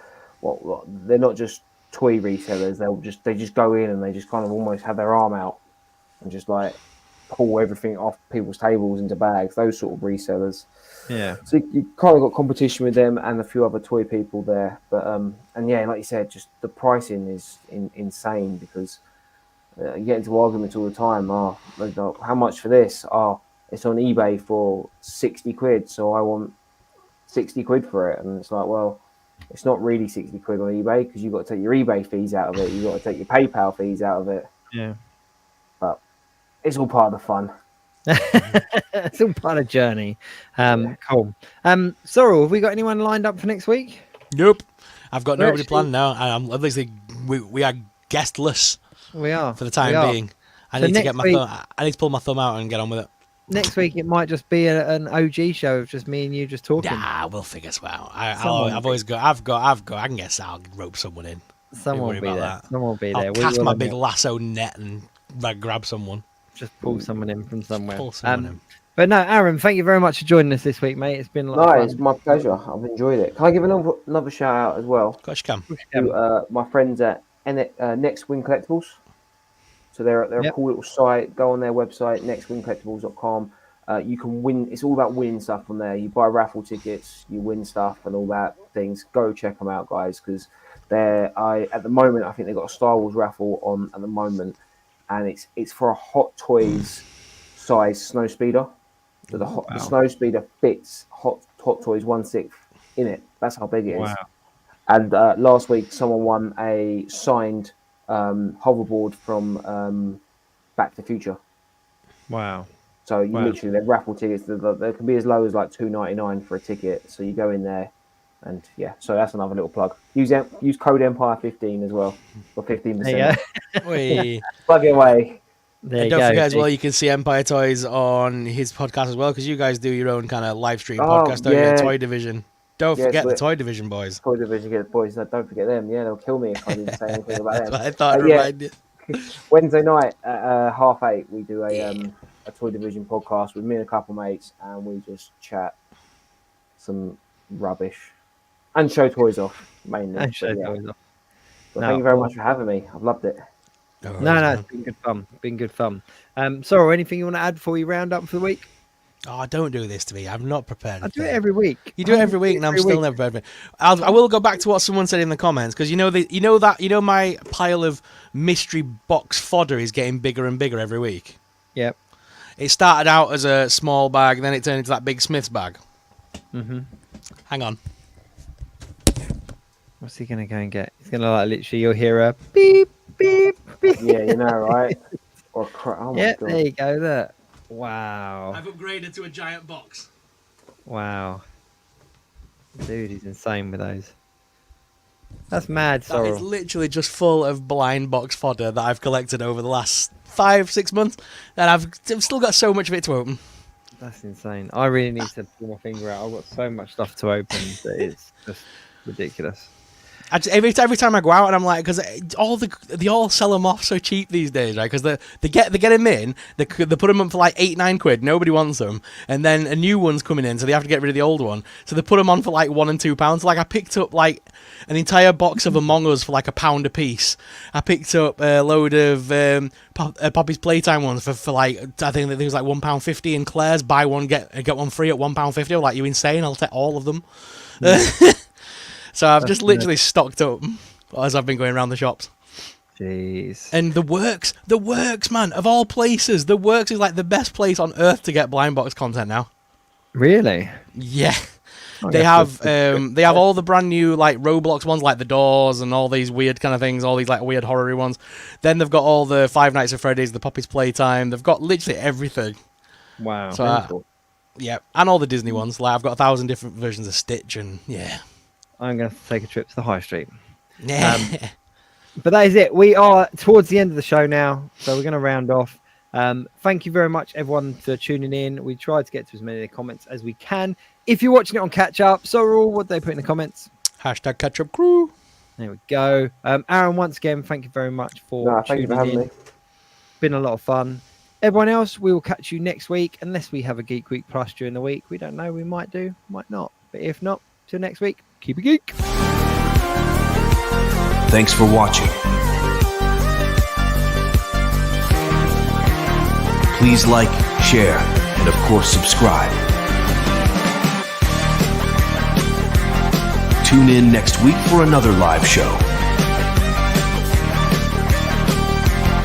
[SPEAKER 4] they're not just toy resellers. They just go in and they just kind of almost have their arm out and just like pull everything off people's tables into bags. Those sort of resellers.
[SPEAKER 2] Yeah.
[SPEAKER 4] So you kind of got competition with them and a few other toy people there. But and yeah, like you said, just the pricing is insane because you get into arguments all the time. Oh, how much for this? Oh, it's on eBay for 60 quid, so I want 60 quid for it. And it's like, well, it's not really 60 quid on eBay because you've got to take your eBay fees out of it. You've got to take your PayPal fees out of it.
[SPEAKER 2] Yeah.
[SPEAKER 4] But it's all part of the fun.
[SPEAKER 2] It's all part of the journey. Cool. Sorrel, have we got anyone lined up for next week?
[SPEAKER 3] Nope. I've got nobody planned now. I'm obviously we are guestless.
[SPEAKER 2] We are
[SPEAKER 3] for the time being. I need to get my I need to pull my thumb out and get on with it.
[SPEAKER 2] Next week it might just be an OG show of just me and you just talking.
[SPEAKER 3] Yeah, we'll figure it out. I can guess I'll rope someone in.
[SPEAKER 2] Someone will be there.
[SPEAKER 3] That.
[SPEAKER 2] Someone will be there.
[SPEAKER 3] I'll cast my big lasso net and grab someone.
[SPEAKER 2] Just pull someone in from somewhere.
[SPEAKER 3] Pull someone in.
[SPEAKER 2] But no, Aaron, thank you very much for joining us this week, mate. It's been a lot of fun.
[SPEAKER 4] It's my pleasure. I've enjoyed it. Can I give another shout out as well?
[SPEAKER 3] Of course you can.
[SPEAKER 4] To my friends at Next Wing Collectables. So they're a cool little site. Go on their website, nextwingcollectables.com. You can win. It's all about winning stuff on there. You buy raffle tickets, you win stuff and all that things. Go check them out, guys, because at the moment I think they've got a Star Wars raffle on at the moment, and it's for a Hot Toys size snow speeder. So the snow speeder fits Hot Toys 1/6 in it. That's how big it is.
[SPEAKER 2] Wow.
[SPEAKER 4] And last week someone won a signed hoverboard from Back to the Future.
[SPEAKER 2] Wow.
[SPEAKER 4] So you literally, they're raffle tickets. They can be as low as like $2.99 for a ticket. So you go in there, and yeah. So that's another little plug. Use code Empire15 as well for 15%. Plug it away.
[SPEAKER 3] And don't forget as well, you can see Empire Toys on his podcast as well, because you guys do your own kind of live stream podcast, don't you? Toy Division. Don't forget the Toy Division boys.
[SPEAKER 4] Toy Division boys. Don't forget them. Yeah, they'll kill me if I didn't say anything about them.
[SPEAKER 3] That's what I thought. Reminded.
[SPEAKER 4] Wednesday night at 8:30, we do a Toy Division podcast with me and a couple mates, and we just chat some rubbish and show toys off mainly.
[SPEAKER 2] And show toys off.
[SPEAKER 4] Thank you very much for having me. I've loved it.
[SPEAKER 2] No, it's been good fun. Been good fun. Sorrel, anything you want to add before we round up for the week?
[SPEAKER 3] Oh, don't do this to me. I'm not prepared.
[SPEAKER 2] I do it every week.
[SPEAKER 3] You do it every week, and I'm still never prepared. I will go back to what someone said in the comments, because you know my pile of mystery box fodder is getting bigger and bigger every week.
[SPEAKER 2] Yep.
[SPEAKER 3] It started out as a small bag, then it turned into that big Smith's bag.
[SPEAKER 2] Mm-hmm.
[SPEAKER 3] Hang on.
[SPEAKER 2] What's he gonna go and get? He's gonna literally, you'll hear a beep, beep, beep.
[SPEAKER 4] Yeah, you know, right? Or oh my God.
[SPEAKER 2] There you go. Look. Wow.
[SPEAKER 3] I've upgraded to a giant box.
[SPEAKER 2] Wow. Dude, he's insane with those. That's mad, Sorrel.
[SPEAKER 3] That is literally just full of blind box fodder that I've collected over the last 5-6 months, and I've still got so much of it to open.
[SPEAKER 2] That's insane. I really need to pull my finger out. I've got so much stuff to open that it's just ridiculous.
[SPEAKER 3] Every time I go out, and I'm like, because they all sell them off so cheap these days, right? Because they get them in, they put them up for like 8-9 quid. Nobody wants them, and then a new one's coming in, so they have to get rid of the old one. So they put them on for like £1 and £2. Like I picked up like an entire box of Among Us for like £1 a piece. I picked up a load of Poppy's Playtime ones for like, I think that it was like £1.50, and Claire's buy one get one free at £1.50. I'm like, you insane? I'll take all of them. So I've just literally stocked up as I've been going around the shops.
[SPEAKER 2] Jeez.
[SPEAKER 3] And the works, man, of all places, the works is like the best place on earth to get blind box content now.
[SPEAKER 2] Really?
[SPEAKER 3] Yeah. They have all the brand new like Roblox ones, like the Doors and all these weird kind of things, all these like weird horror ones. Then they've got all the Five Nights at Freddy's, the Poppy's Playtime. They've got literally everything.
[SPEAKER 2] Wow.
[SPEAKER 3] So yeah, and all the Disney ones. Like I've got 1,000 different versions of Stitch, and yeah.
[SPEAKER 2] I'm going to take a trip to the high street.
[SPEAKER 3] Yeah.
[SPEAKER 2] But that is it. We are towards the end of the show now, so we're going to round off. Thank you very much, everyone, for tuning in. We tried to get to as many of the comments as we can. If you're watching it on Catch Up, Sorrell, what they put in the comments?
[SPEAKER 3] Hashtag Catch Up Crew.
[SPEAKER 2] There we go. Aaron, once again, thank you very much for tuning in. Me. Been a lot of fun. Everyone else, we will catch you next week, unless we have a Geek Week Plus during the week. We don't know. We might do, might not. But if not, till next week, keep it geek.
[SPEAKER 1] Thanks for watching. Please like, share, and of course subscribe. Tune in next week for another live show.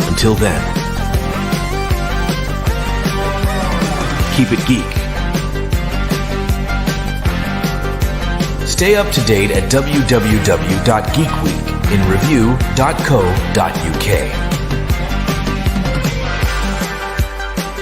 [SPEAKER 1] Until then, keep it geek. Stay up to date at www.geekweekinreview.co.uk.